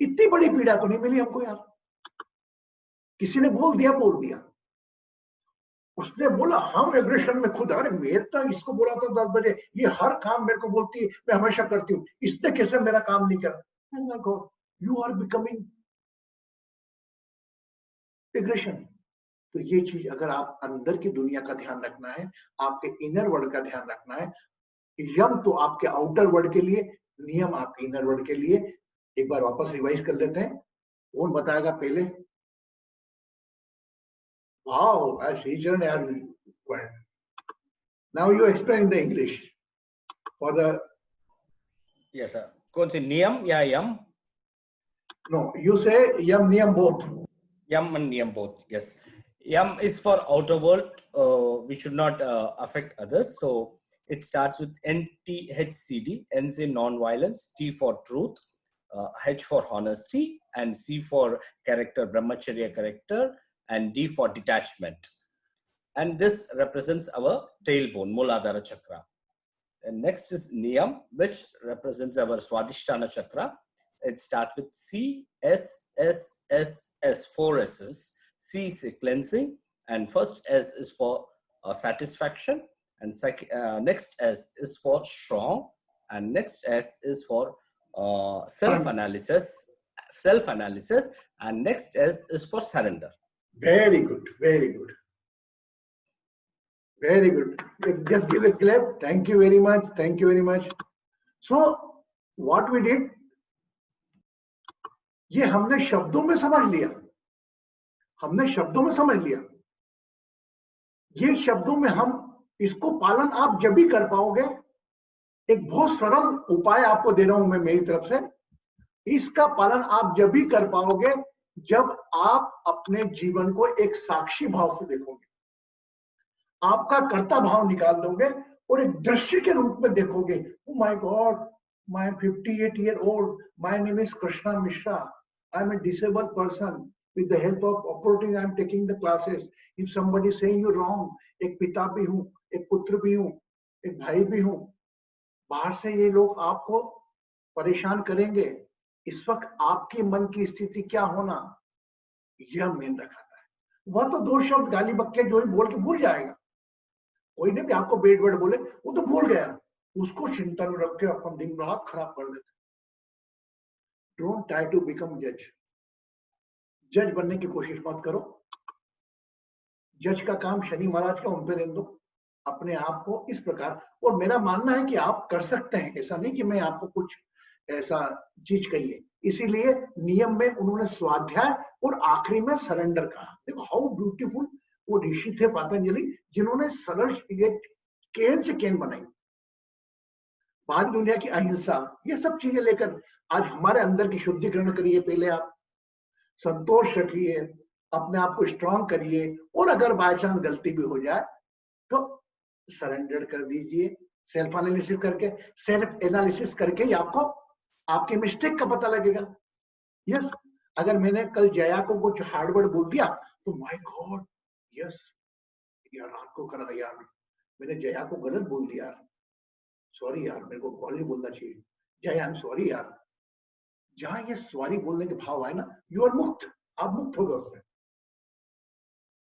इतनी बड़ी पीड़ा तो नहीं मिली हमको यार। किसी ने बोल दिया, उसने बोला हम एग्रेशन में खुद, अरे मेरे तो इसको बोला था 10 बजे, ये हर काम मेरे को बोलती है, मैं हमेशा करती हूँ, इसने कैसे मेरा काम नहीं करा? You are becoming aggression. तो ये चीज अगर आप अंदर की दुनिया का ध्यान रखना है, आपके इनर वर्ल्ड का ध्यान रखना है। यम तो आपके आउटर वर्ल्ड के लिए, नियम आपके इनर वर्ल्ड के लिए। एक बार वापस रिवाइज कर लेते हैं। कौन बताएगा पहले? Wow, as each and every word. Now you explain the English for the. Yes, sir. कौन से नियम या यम? No, you say yam niyam both. Yam and niyam both. Yes. Yam is for outer world. We should not affect others. So it starts with NTHCD. N is non-violence. T for truth. H for honesty. And C for character, Brahmacharya character. And D for detachment. And this represents our tailbone, Mooladhara chakra. And next is Niyam, which represents our Swadhisthana chakra. It starts with C, S, S, S, S, 4 S's. C is cleansing, and first S is for satisfaction, and next S is for strong, and next S is for self-analysis, and next S is for surrender. Very good, very good. Very good. Just give a clap. Thank you very much. Thank you very much. So what we did, ये हमने शब्दों में समझ लिया, हमने शब्दों में समझ लिया। ये शब्दों में हम इसको पालन आप जब भी कर पाओगे, एक बहुत सरल उपाय आपको दे रहा हूं मैं मेरी तरफ से, इसका पालन आप जब भी कर पाओगे जब आप अपने जीवन को एक साक्षी भाव से देखोगे, आपका कर्ता भाव निकाल दोगे और एक दृश्य के रूप में देखोगे। Oh my god, my 58 year old, my name is Krishna Mishra, I am a disabled person, with the help of operating I am taking the classes. If somebody is saying you wrong, एक पिता भी हूं, एक पुत्र भी हूं, एक भाई भी हूं, बाहर से ये लोग आपको परेशान करेंगे, इस वक्त आपके मन की स्थिति क्या होना, यह मेन रखाता है। वह तो दो शब्द गाली बक्के जो ही बोल के भूल जाएगा, कोई ने भी आपको बेड वर्ड बोले वो तो भूल गया, उसको चिंता में रख के अपन दिन रात खराब कर देते। डोंट ट्राई टू बिकम जज, जज बनने की कोशिश मत करो, जज का काम शनि महाराज का, उन पे रहने दो अपने आप को इस प्रकार। और मेरा मानना है कि आप कर सकते हैं, ऐसा नहीं कि मैं आपको कुछ ऐसा चीज कही है, इसीलिए नियम में उन्होंने स्वाध्याय और आखिरी में सरेंडर कहा। देखो हाउ ब्यूटीफुल वो ऋषि थे पतंजलि, जिन्होंने सरल ये केन से केन बनाई, बाहरी दुनिया की अहिंसा, ये सब चीजें लेकर आज हमारे अंदर की शुद्धिकरण करिए। पहले आप संतोष रखिए, अपने आप को स्ट्रांग करिए, और अगर बाय चांस गलती भी हो जाए तो सरेंडर कर दीजिए। सेल्फ एनालिसिस करके, सेल्फ एनालिसिस करके ही आपको आपके मिस्टेक का पता लगेगा। यस, अगर मैंने कल जया को कुछ हार्ड वर्ड बोल दिया तो माय गॉड, यस यार रात को करा यार, मैंने जया को गलत बोल दिया, सॉरी यार, मेरे को कॉल नहीं बोलना चाहिए, जया आई एम सॉरी यार। जहां ये सॉरी बोलने के भाव आए ना, यू आर मुक्त, आप मुक्त हो गए उससे।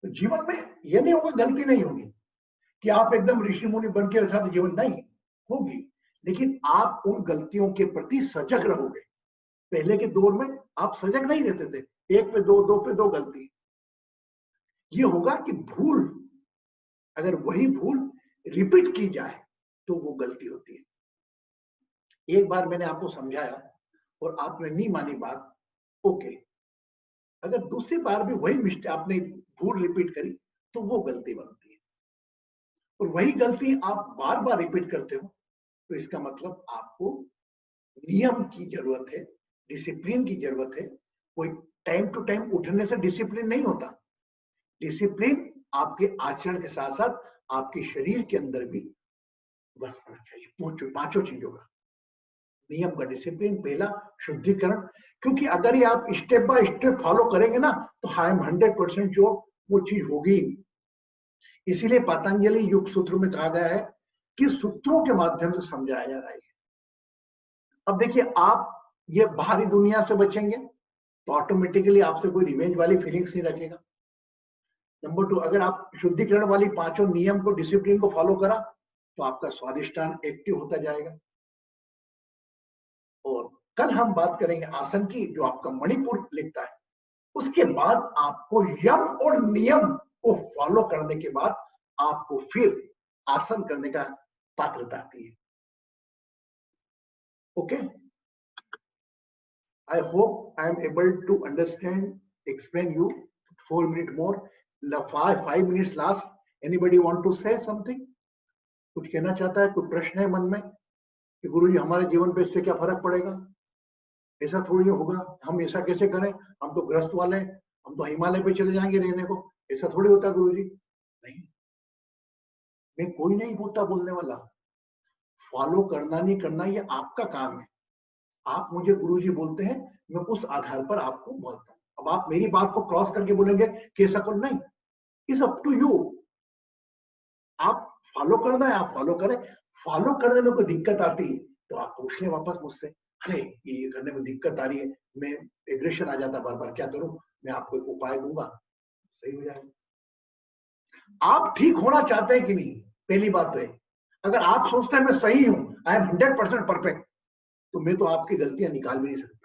तो जीवन में ये नहीं होगा, गलती नहीं होगी कि आप एकदम ऋषि मुनि बन के रखा, तो जीवन नहीं होगी, लेकिन आप उन गलतियों के प्रति सजग रहोगे। पहले के दौर में आप सजग नहीं रहते थे, एक पे दो, दो पे दो गलती। ये होगा कि भूल, अगर वही भूल रिपीट की जाए तो वो गलती होती है। एक बार मैंने आपको समझाया और आपने नहीं मानी बात, ओके, अगर दूसरी बार भी वही मिस्टेक आपने भूल रिपीट करी तो वो गलती बनती है, और वही गलती आप बार बार रिपीट करते हो तो इसका मतलब आपको नियम की जरूरत है, डिसिप्लिन की जरूरत है। कोई टाइम टू टाइम उठने से डिसिप्लिन नहीं होता, डिसिप्लिन आपके आचरण के साथ साथ आपके शरीर के अंदर भी बरतना चाहिए। पांचों चीजों का, नियम का डिसिप्लिन, पहला शुद्धिकरण, क्योंकि अगर ये आप स्टेप बाय स्टेप फॉलो करेंगे ना तो आई एम 100% श्योर वो चीज होगी। इसीलिए पतंजलि योग सूत्र में कहा गया है कि सूत्रों के माध्यम से समझाया जा रहा है। अब देखिए, आप ये बाहरी दुनिया से बचेंगे तो ऑटोमेटिकली आपसे कोई रिवेंज वाली फीलिंग्स नहीं रखेगा। नंबर 2, अगर आप शुद्धिकरण वाली पांचों नियम को, डिसिप्लिन को फॉलो करा तो आपका स्वादिष्टान एक्टिव होता जाएगा। और कल हम बात करेंगे आसन की, जो आपका मणिपुर लिखता है। उसके बाद आपको यम और नियम को फॉलो करने के बाद आपको फिर आसन करने का पात्रता आती है। Okay, I hope I am able to understand, explain you 4 minutes more, 5 minutes last. Anybody want to say something? कुछ कहना चाहता है? कोई प्रश्न है मन में कि गुरुजी हमारे जीवन पे इससे क्या फर्क पड़ेगा? ऐसा थोड़ी होगा, हम ऐसा कैसे करें, हम तो ग्रस्त वाले हैं, हम तो हिमालय पे चले जाएंगे रहने को, ऐसा थोड़ी होता गुरुजी। नहीं, मैं कोई नहीं बोलने वाला, फॉलो करना नहीं करना ये आपका काम है। आप मुझे गुरुजी बोलते हैं, मैं उस आधार पर आपको बोलता हूँ। अब आप मेरी बात को क्रॉस करके बोलेंगे कि ऐसा करो, नहीं, इट्स अप टू यू। आप फॉलो करना है, आप फॉलो करें। फॉलो करने में कोई दिक्कत आती है तो आप पूछ लें वापस मुझसे, अरे ये करने में दिक्कत आ रही है, मैं एग्रेशन आ जाता बार बार, क्या करूं? मैं आपको एक उपाय दूंगा, सही हो जाएगा। आप ठीक होना चाहते हैं कि नहीं, पहली बात तो है। अगर आप सोचते हैं मैं सही हूं, आई एम 100% परफेक्ट, तो मैं तो आपकी गलतियां निकाल भी नहीं सकता।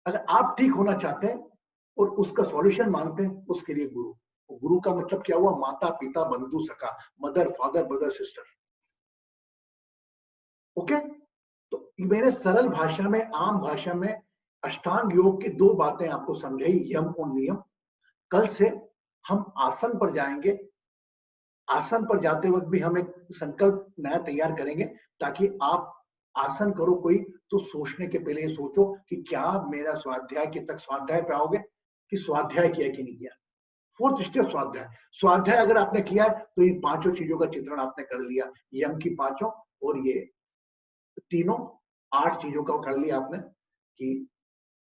अगर आप ठीक होना चाहते हैं और उसका सॉल्यूशन मांगते हैं, उसके लिए गुरु। गुरु का मतलब क्या हुआ? माता पिता बंधु सखा, mother father brother sister. Okay, तो मेरे सरल भाषा में, आम भाषा में अष्टांग योग की दो बातें आपको समझाई, यम और नियम। कल से हम आसन पर जाएंगे। आसन पर जाते वक्त भी हम एक संकल्प नया तैयार करेंगे, ताकि आप आसन करो कोई तो सोचने के पहले ये सोचो कि क्या मेरा स्वाध्याय के तक स्वाध्याय पे आओगे, कि स्वाध्याय किया कि नहीं किया। फोर्थ स्टेप स्वाध्याय। स्वाध्याय अगर आपने किया है तो इन पांचों चीजों का चित्रण आपने कर लिया, यम की पांचों और ये तीनों, 8 चीजों का कर लिया आपने कि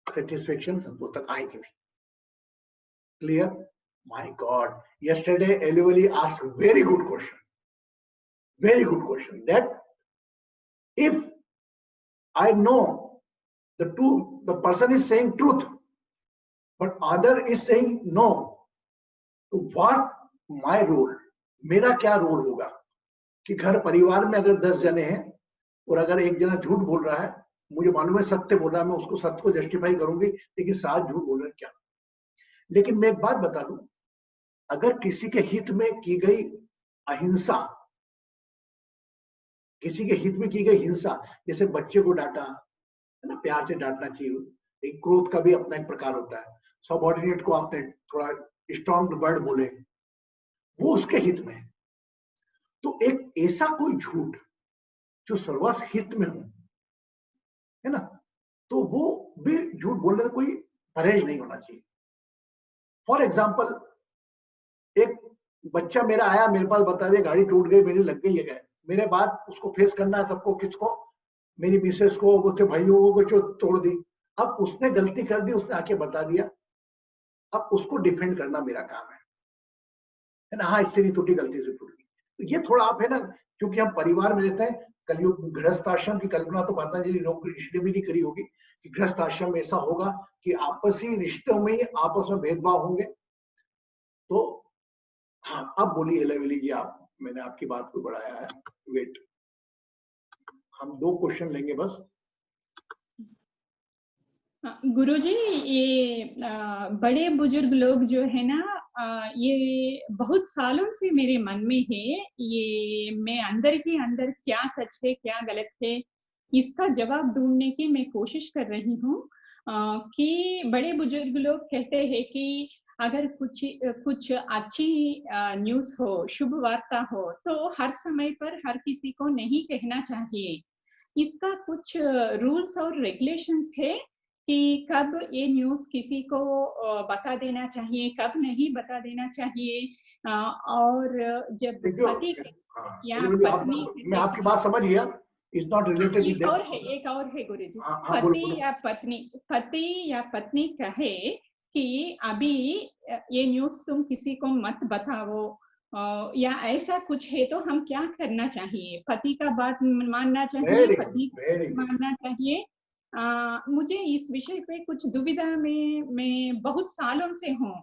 सेटिस्फेक्शन संतोष तक आए कि नहीं। Clear? My God, yesterday Elivali asked very good question. Very good question. That if I know the person is saying truth, but other is saying no, तो what my role? मेरा क्या रोल होगा? कि घर परिवार में अगर 10 जने हैं और अगर एक जना झूठ बोल रहा है, मुझे मालूम है सत्य बोल रहा है, मैं उसको सत्य को जस्टिफाई करूंगी, लेकिन 7 झूठ बोल रहे हैं क्या? लेकिन मैं एक बात बता दूं, अगर किसी के हित में की गई अहिंसा, किसी के हित में की गई हिंसा, जैसे बच्चे को डांटा है ना, प्यार से डांटना चाहिए, एक क्रोध का भी अपना एक प्रकार होता है, सबऑर्डिनेट को आपने थोड़ा स्ट्रॉन्ग वर्ड बोले, वो उसके हित में है। तो एक ऐसा कोई झूठ जो सर्वस्व हित में हो, है ना, तो वो भी झूठ बोलने में कोई परहेज नहीं होना चाहिए। फॉर एग्जाम्पल, एक बच्चा मेरा आया, मेरे पास बता दिया गाड़ी टूट गई, मेरी लग गई है, मेरे बाद उसको फेस करना है सबको, किसको? मेरी मिसेस को, उसके भाइयों को, जो तोड़ दी। अब उसने गलती कर दी, उसने आके बता दिया, अब उसको डिफेंड करना मेरा काम है ना। हाँ, इससे नहीं टूटी, गलती से टूट गई। तो ये थोड़ा आप है ना, क्योंकि हम परिवार में रहते हैं, कलयुग गृहस्थ आश्रम की कल्पना तो पतंजलि ऋषि ने भी नहीं करी होगी कि गृहस्थ आश्रम में ऐसा होगा कि आपसी रिश्तों में ही आपस में भेदभाव होंगे। तो हाँ, अब बोलिए एलेवेली जी, आप, मैंने आपकी बात को बढ़ाया है। वेट, हम 2 क्वेश्चन लेंगे बस। गुरुजी, ये बड़े बुजुर्ग लोग जो है ना, ये बहुत सालों से मेरे मन में है। ये मैं अंदर ही अंदर क्या सच है क्या गलत है, इसका जवाब ढूंढने की मैं कोशिश कर रही हूँ। कि बड़े बुजुर्ग लोग कहते हैं कि अगर कुछ अच्छी न्यूज़ हो, शुभ वार्ता हो, तो हर समय पर हर किसी को नहीं कहना चाहिए। इसका कुछ रूल्स और रेगुलेशंस है कि कब ये न्यूज़ किसी को बता देना चाहिए, कब नहीं बता देना चाहिए। और जब पति या पत्नी, मैं आपकी बात समझ गया, इज नॉट रिलेटेड विद और है, एक और है गुरुजी, पति या पत्नी कहे कि अभी ये न्यूज़ तुम किसी को मत बताओ, या ऐसा कुछ है, तो हम क्या करना चाहिए? पति का बात मानना चाहिए, पत्नी का मानना चाहिए? मुझे इस विषय पे कुछ दुविधा में मैं बहुत सालों से हूँ।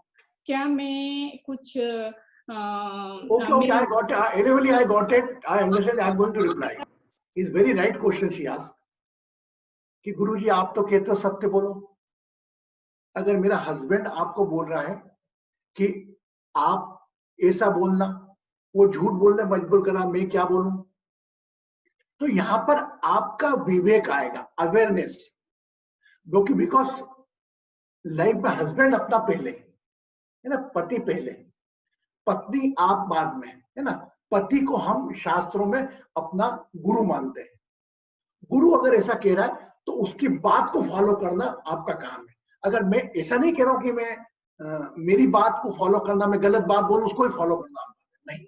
क्या मैं कुछ okay, I got it. Anyway, I got it. I understand. I'm going to reply. Is very right question she asked. कि गुरुजी आप तो कहते हो सत्य बोलो। अगर मेरा हस्बैंड आपको बोल रहा है कि आप ऐसा बोलना, वो झूठ बोलने मजबूर करा, मैं क्या बोलूं? तो यहां पर आपका विवेक आएगा, अवेयरनेस, क्योंकि बिकॉज लाइफ में हस्बैंड अपना पहले है ना, पति पहले, पत्नी आप बाद में, है ना। पति को हम शास्त्रों में अपना गुरु मानते हैं। गुरु अगर ऐसा कह रहा है तो उसकी बात को फॉलो करना आपका काम है। अगर मैं ऐसा नहीं कह रहा हूं कि मैं मेरी बात को फॉलो करना, मैं गलत बात बोलूं उसको ही फॉलो करना, नहीं।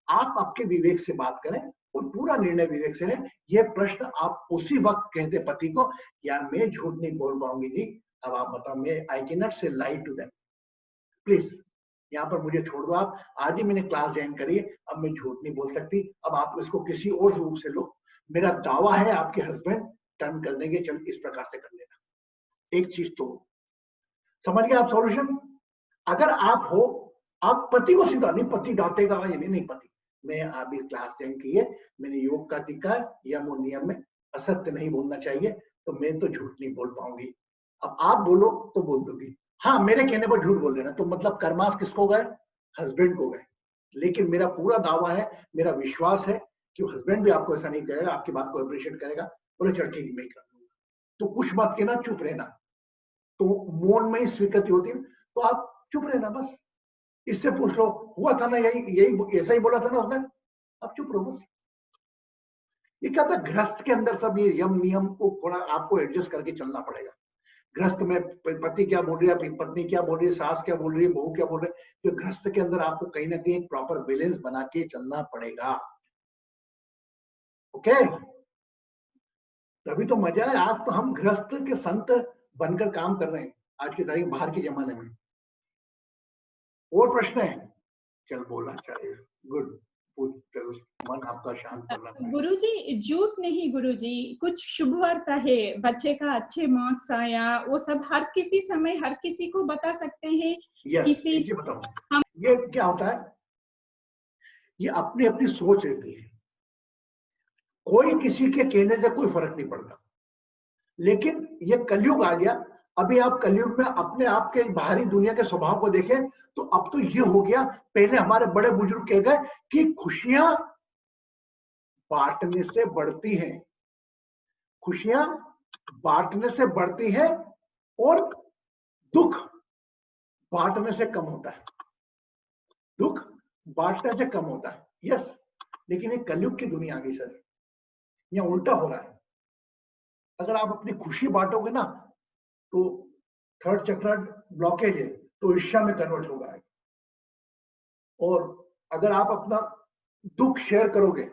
आप आपके विवेक से बात करें और पूरा निर्णय विवेक से लें। यह प्रश्न आप उसी वक्त कहते पति को, यार मैं झूठ नहीं बोल पाऊंगी जी, अब आप बताओ, मैं आई कैन नॉट से लाई टू देम, प्लीज यहाँ पर मुझे छोड़ दो। आप आज ही मैंने क्लास ज्वाइन करी है, अब मैं झूठ नहीं बोल सकती, अब आप इसको किसी और रूप से लो। मेरा दावा है आपके हस्बैंड टर्न कर देंगे, चल इस प्रकार से कर लेना। एक चीज तो समझ गए आप सॉल्यूशन। अगर आप हो, आप पति को सीधा नहीं, पति डांटेगा ये नहीं, पति मैं अभी क्लास ज्वाइन की है, मैंने योग का सीखा, यम और नियम में असत्य नहीं बोलना चाहिए, तो मैं तो झूठ नहीं बोल पाऊंगी। अब आप बोलो तो बोल दोगी, हाँ मेरे कहने पर झूठ बोल देना, तो मतलब कर्मास किसको गए? हस्बैंड को गए। लेकिन मेरा पूरा दावा है, मेरा विश्वास है कि हस्बैंड भी आपको ऐसा नहीं करेगा, आपकी बात को अप्रिशिएट करेगा, बोले चल ठीक मैं कर दूंगा, तो कुछ मत कहना, चुप रहना। तो मौन में ही स्वीकृति होती है, तो आप चुप रहना बस। इससे पूछ लो हुआ था ना, यही ऐसा ही बोला था ना उसने, आप चुप रहो बस। ये क्या था, गृहस्थ के अंदर सब ये यम नियम को थोड़ा आपको एडजस्ट करके चलना पड़ेगा। गृहस्थ में पति क्या बोल रही है, पत्नी क्या बोल रही है, सास क्या बोल रही है, बहू क्या बोल रही है, तो गृहस्थ के अंदर आपको कहीं ना कहीं एक प्रॉपर बैलेंस बना के चलना पड़ेगा। ओके, तभी तो मजा है। आज तो हम गृहस्थ के संत बनकर काम कर रहे हैं आज की तारीख बाहर के जमाने में। और प्रश्न है? चल बोला चाहिए, गुड, चलो मन आपका शांत करना पड़ेगा। गुरुजी झूठ नहीं गुरुजी, कुछ शुभ वार्ता है, बच्चे का अच्छे मार्क्स आया, वो सब हर किसी समय हर किसी को बता सकते हैं। यस, किसी ये बताओ, ये क्या होता है, ये अपनी अपनी सोच रहती है। कोई किसी के कहने से कोई फर्क नहीं पड़ता, लेकिन ये कलयुग आ गया। अभी आप कलयुग में अपने आप के बाहरी दुनिया के स्वभाव को देखें तो अब तो ये हो गया, पहले हमारे बड़े बुजुर्ग कह गए कि खुशियां बांटने से बढ़ती हैं, खुशियां बांटने से बढ़ती हैं और दुख बांटने से कम होता है, दुख बांटने से कम होता है। यस, लेकिन ये कलयुग की दुनिया आ गई सर, यहाँ उल्टा हो रहा है। अगर आप अपनी खुशी बांटोगे ना तो थर्ड चक्र ब्लॉकेज है, तो ईर्ष्या में कन्वर्ट होगा। और अगर आप अपना दुख शेयर करोगे,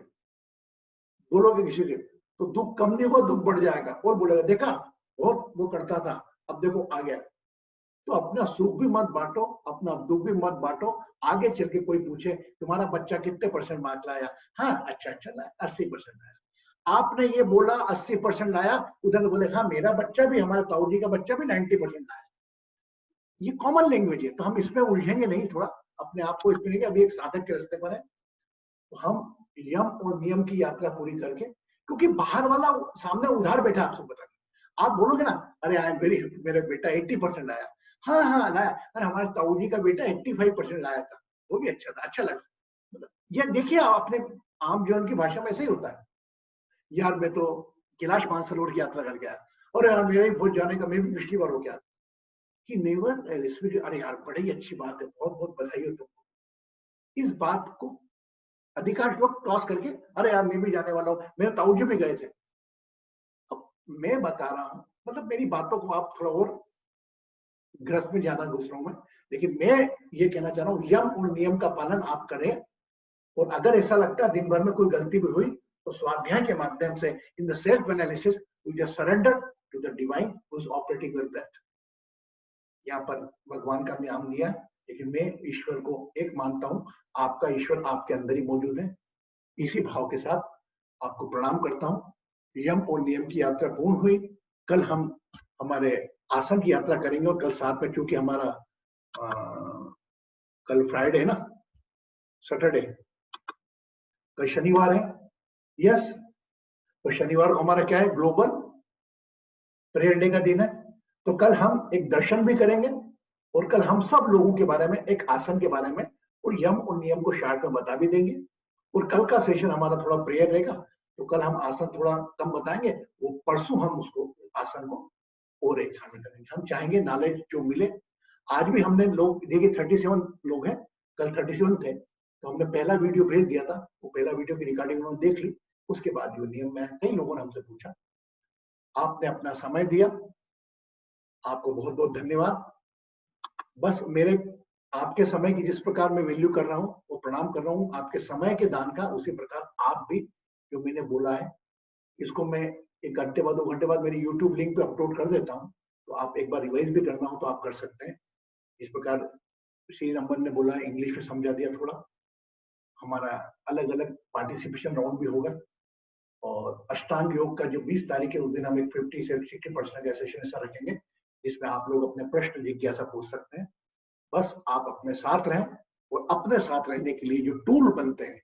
बोलोगे किसी के, तो दुख कम नहीं होगा, दुख बढ़ जाएगा और बोलेगा देखा बहुत वो करता था, अब देखो आ गया। तो अपना सुख भी मत बांटो, अपना दुख भी मत बांटो। आगे चल के कोई पूछे तुम्हारा बच्चा कितने % मार्क्स लाया, हाँ अच्छा लाया, 80% लाया। आपने ये बोला 80% लाया, उधर बोले हाँ मेरा बच्चा भी, हमारे ताऊ जी का बच्चा भी 90% लाया। ये कॉमन लैंग्वेज है, तो हम इसमें उलझेंगे नहीं, थोड़ा अपने आप को इसमें नहीं, अभी एक साधक के रास्ते पर है, तो हम यम और नियम की यात्रा पूरी करके, क्योंकि बाहर वाला सामने उधार बैठा, आपसे बता, आप बोलोगे ना अरे आई एम वेरी हैप्पी, मेरा बेटा 80% लाया, हाँ लाया, अरे हमारे ताऊ जी का बेटा 85% लाया था, वो भी अच्छा था, अच्छा लगा। ये देखिए अपने आम जीवन की भाषा में ऐसे ही होता है। यार मैं तो कैलाश मानसरोवर की यात्रा करके आया, और यार मेरा ही भोज जाने का, मैं भी पिछली बार हो गया कि नेवर रेस्पेक्ट, अरे यार बड़ी अच्छी बात है, बहुत बहुत बधाई हो तुमको। इस बात को अधिकांश लोग क्रॉस करके अरे यार मैं भी जाने वाला हूँ, मेरे ताऊ जी भी गए थे। अब मैं बता रहा हूँ, मतलब मेरी बातों को आप थोड़ा और ग्रस्त में ज्यादा घुस रहा हूं मैं, लेकिन मैं ये कहना चाह रहा हूँ यम और नियम का पालन आप करें। और अगर ऐसा लगता है दिन भर में कोई गलती भी हुई तो स्वाध्याय के माध्यम से in the self analysis you just surrender to the divine who is operating your breath. यहाँ पर भगवान का नाम दिया, लेकिन मैं ईश्वर को एक मानता हूँ, आपका ईश्वर आपके अंदर ही मौजूद है। इसी भाव के साथ आपको प्रणाम करता हूँ। यम और नियम की यात्रा पूर्ण हुई। कल हम हमारे आसन की यात्रा करेंगे, और कल साथ में, क्योंकि हमारा कल फ्राइडे है ना, सैटरडे, कल शनिवार है, यस, तो शनिवार को हमारा क्या है, ग्लोबल प्रेयर डे का दिन है। तो कल हम एक दर्शन भी करेंगे, और कल हम सब लोगों के बारे में, एक आसन के बारे में और यम और नियम को शार्ट में बता भी देंगे। और कल का सेशन हमारा थोड़ा प्रेयर रहेगा, तो कल हम आसन थोड़ा कम बताएंगे, वो परसों हम उसको आसन को और एक शामिल करेंगे। हम चाहेंगे नॉलेज जो मिले। आज भी हमने लोग देखिए 37 लोग हैं, कल 37 थे, तो हमने पहला वीडियो भेज दिया था, वो पहला वीडियो की रिकॉर्डिंग उन्होंने देख ली। उसके बाद जो नियम में कई लोगों ने हमसे पूछा, आपने अपना समय दिया, आपको बहुत बहुत धन्यवाद। बस मेरे आपके समय की जिस प्रकार मैं वैल्यू कर रहा हूँ, वो प्रणाम कर रहा हूँ आपके समय के दान का, उसी प्रकार आप भी जो मैंने बोला है इसको मैं 1 घंटे बाद 2 घंटे बाद मेरी यूट्यूब लिंक पे अपलोड कर देता हूँ, तो आप एक बार रिवाइज भी करना हो तो आप कर सकते हैं। इस प्रकार श्री नंबर ने बोला, इंग्लिश में समझा दिया थोड़ा। हमारा अलग अलग पार्टिसिपेशन राउंड भी होगा, और अष्टांग योग का जो 20 तारीख है उस दिन हम एक 50 से 60% का सेशन ऐसा रखेंगे जिसमें आप लोग अपने प्रश्न जिज्ञासा पूछ सकते हैं। बस आप अपने साथ रहें, और अपने साथ रहने के लिए जो टूल बनते हैं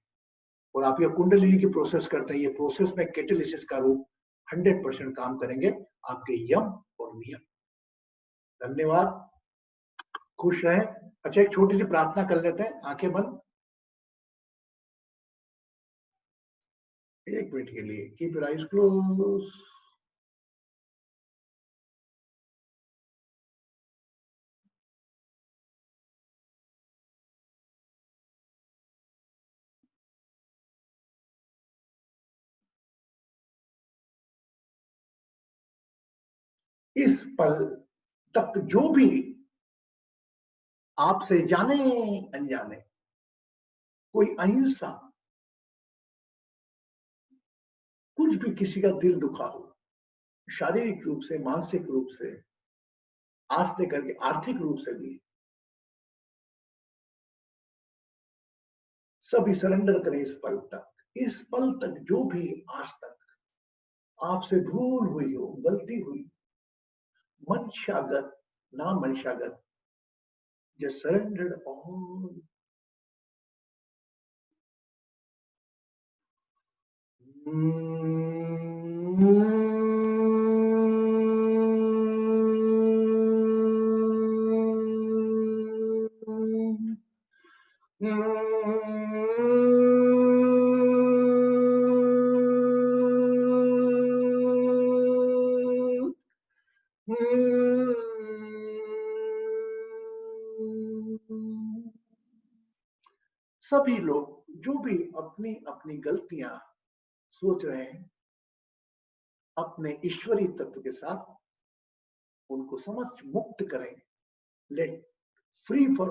और आप ये कुंडलिनी की प्रोसेस करते हैं, ये प्रोसेस में कैटालिसिस का रूप 100% काम करेंगे आपके यम और नियम। धन्यवाद, खुश रहें। अच्छा, एक छोटी सी प्रार्थना कर लेते हैं, आंखें बंद। एक मिनट के लिए कीप योर आईज क्लोज। इस पल तक जो भी आपसे जाने अनजाने कोई अहिंसा, कुछ भी किसी का दिल दुखा हो, शारीरिक रूप से, मानसिक रूप से, आज से करके आर्थिक रूप से भी, सभी सरेंडर करें इस पल तक। इस पल तक जो भी आज तक आपसे भूल हुई हो, गलती हुई, मनशागत ना मनशागत, just surrendered all. सभी लोग जो भी अपनी अपनी गलतियां सोच रहे हैं, अपने ईश्वरीय तत्व के साथ उनको समझ मुक्त करें। Let free for,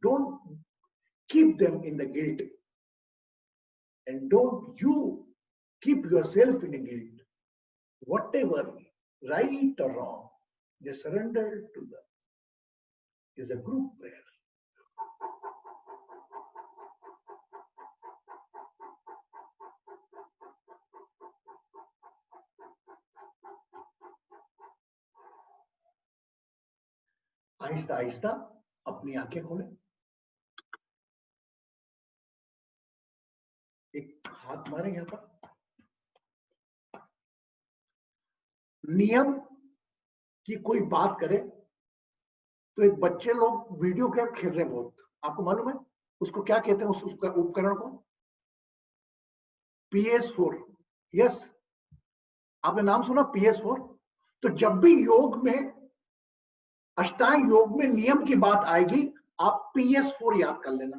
don't keep them in the guilt and don't you keep yourself in a guilt. Whatever right or wrong, just surrender to the is a group prayer. Aahista Aahista अपनी आंखें खोलें। एक हाथ मारें यहां पर। नियम की कोई बात करे तो एक बच्चे लोग वीडियो गेम खेल रहे हैं बहुत, आपको मालूम है उसको क्या कहते हैं? उस उपकरण को PS4। यस, आपने नाम सुना PS4? तो जब भी योग में, अष्टांग योग में नियम की बात आएगी, आप PS4 याद कर लेना।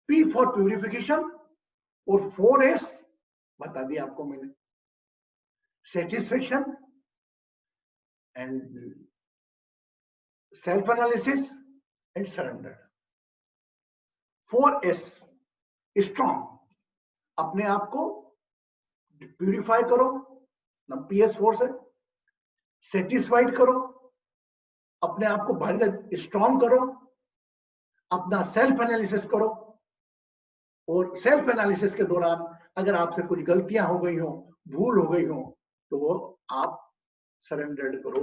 P फॉर प्यूरिफिकेशन और 4S बता दिया आपको मैंने, satisfaction and self analysis and surrender. 4S strong, अपने आप को प्यूरिफाई करो ना PS4 से, सेटिस्फाइड करो, अपने आप को भारी स्ट्रॉन्ग करो, अपना सेल्फ एनालिसिस करो, और सेल्फ एनालिसिस के दौरान अगर आपसे कुछ गलतियां हो गई हो, भूल हो गई हो, तो वो आप सरेंडर करो।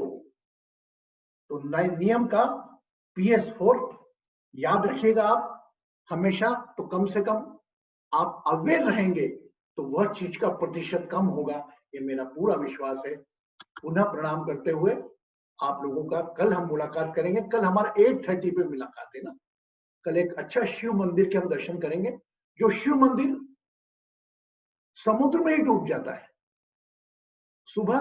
तो नियम का PS4 याद रखिएगा आप हमेशा। तो कम से कम आप अवेयर रहेंगे तो वह चीज का प्रतिशत कम होगा, ये मेरा पूरा विश्वास है। पुनः प्रणाम करते हुए आप लोगों का कल हम मुलाकात करेंगे। कल हमारा 8:30 पे मुलाकात है ना। कल एक अच्छा शिव मंदिर के हम दर्शन करेंगे, जो शिव मंदिर समुद्र में ही डूब जाता है। सुबह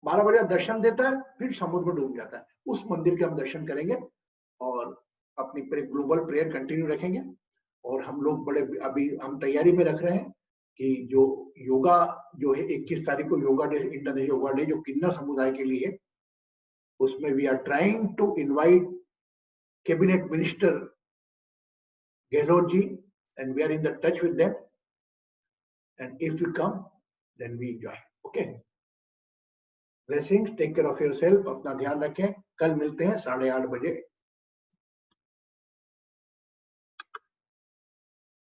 12 बजे दर्शन देता है, फिर समुद्र में डूब जाता है। उस मंदिर के हम दर्शन करेंगे और अपनी ग्लोबल प्रेयर कंटिन्यू रखेंगे। और हम लोग बड़े अभी हम तैयारी में रख रहे हैं कि जो योगा जो है 21 तारीख को yoga day, international yoga day जो किन्नर समुदाय के लिए है, उसमें we are trying to invite cabinet minister Gehlot ji, and we are in the touch with them, and if you come then we join. Okay, blessings, take care of yourself, अपना ध्यान रखें। कल मिलते हैं 8:30 बजे।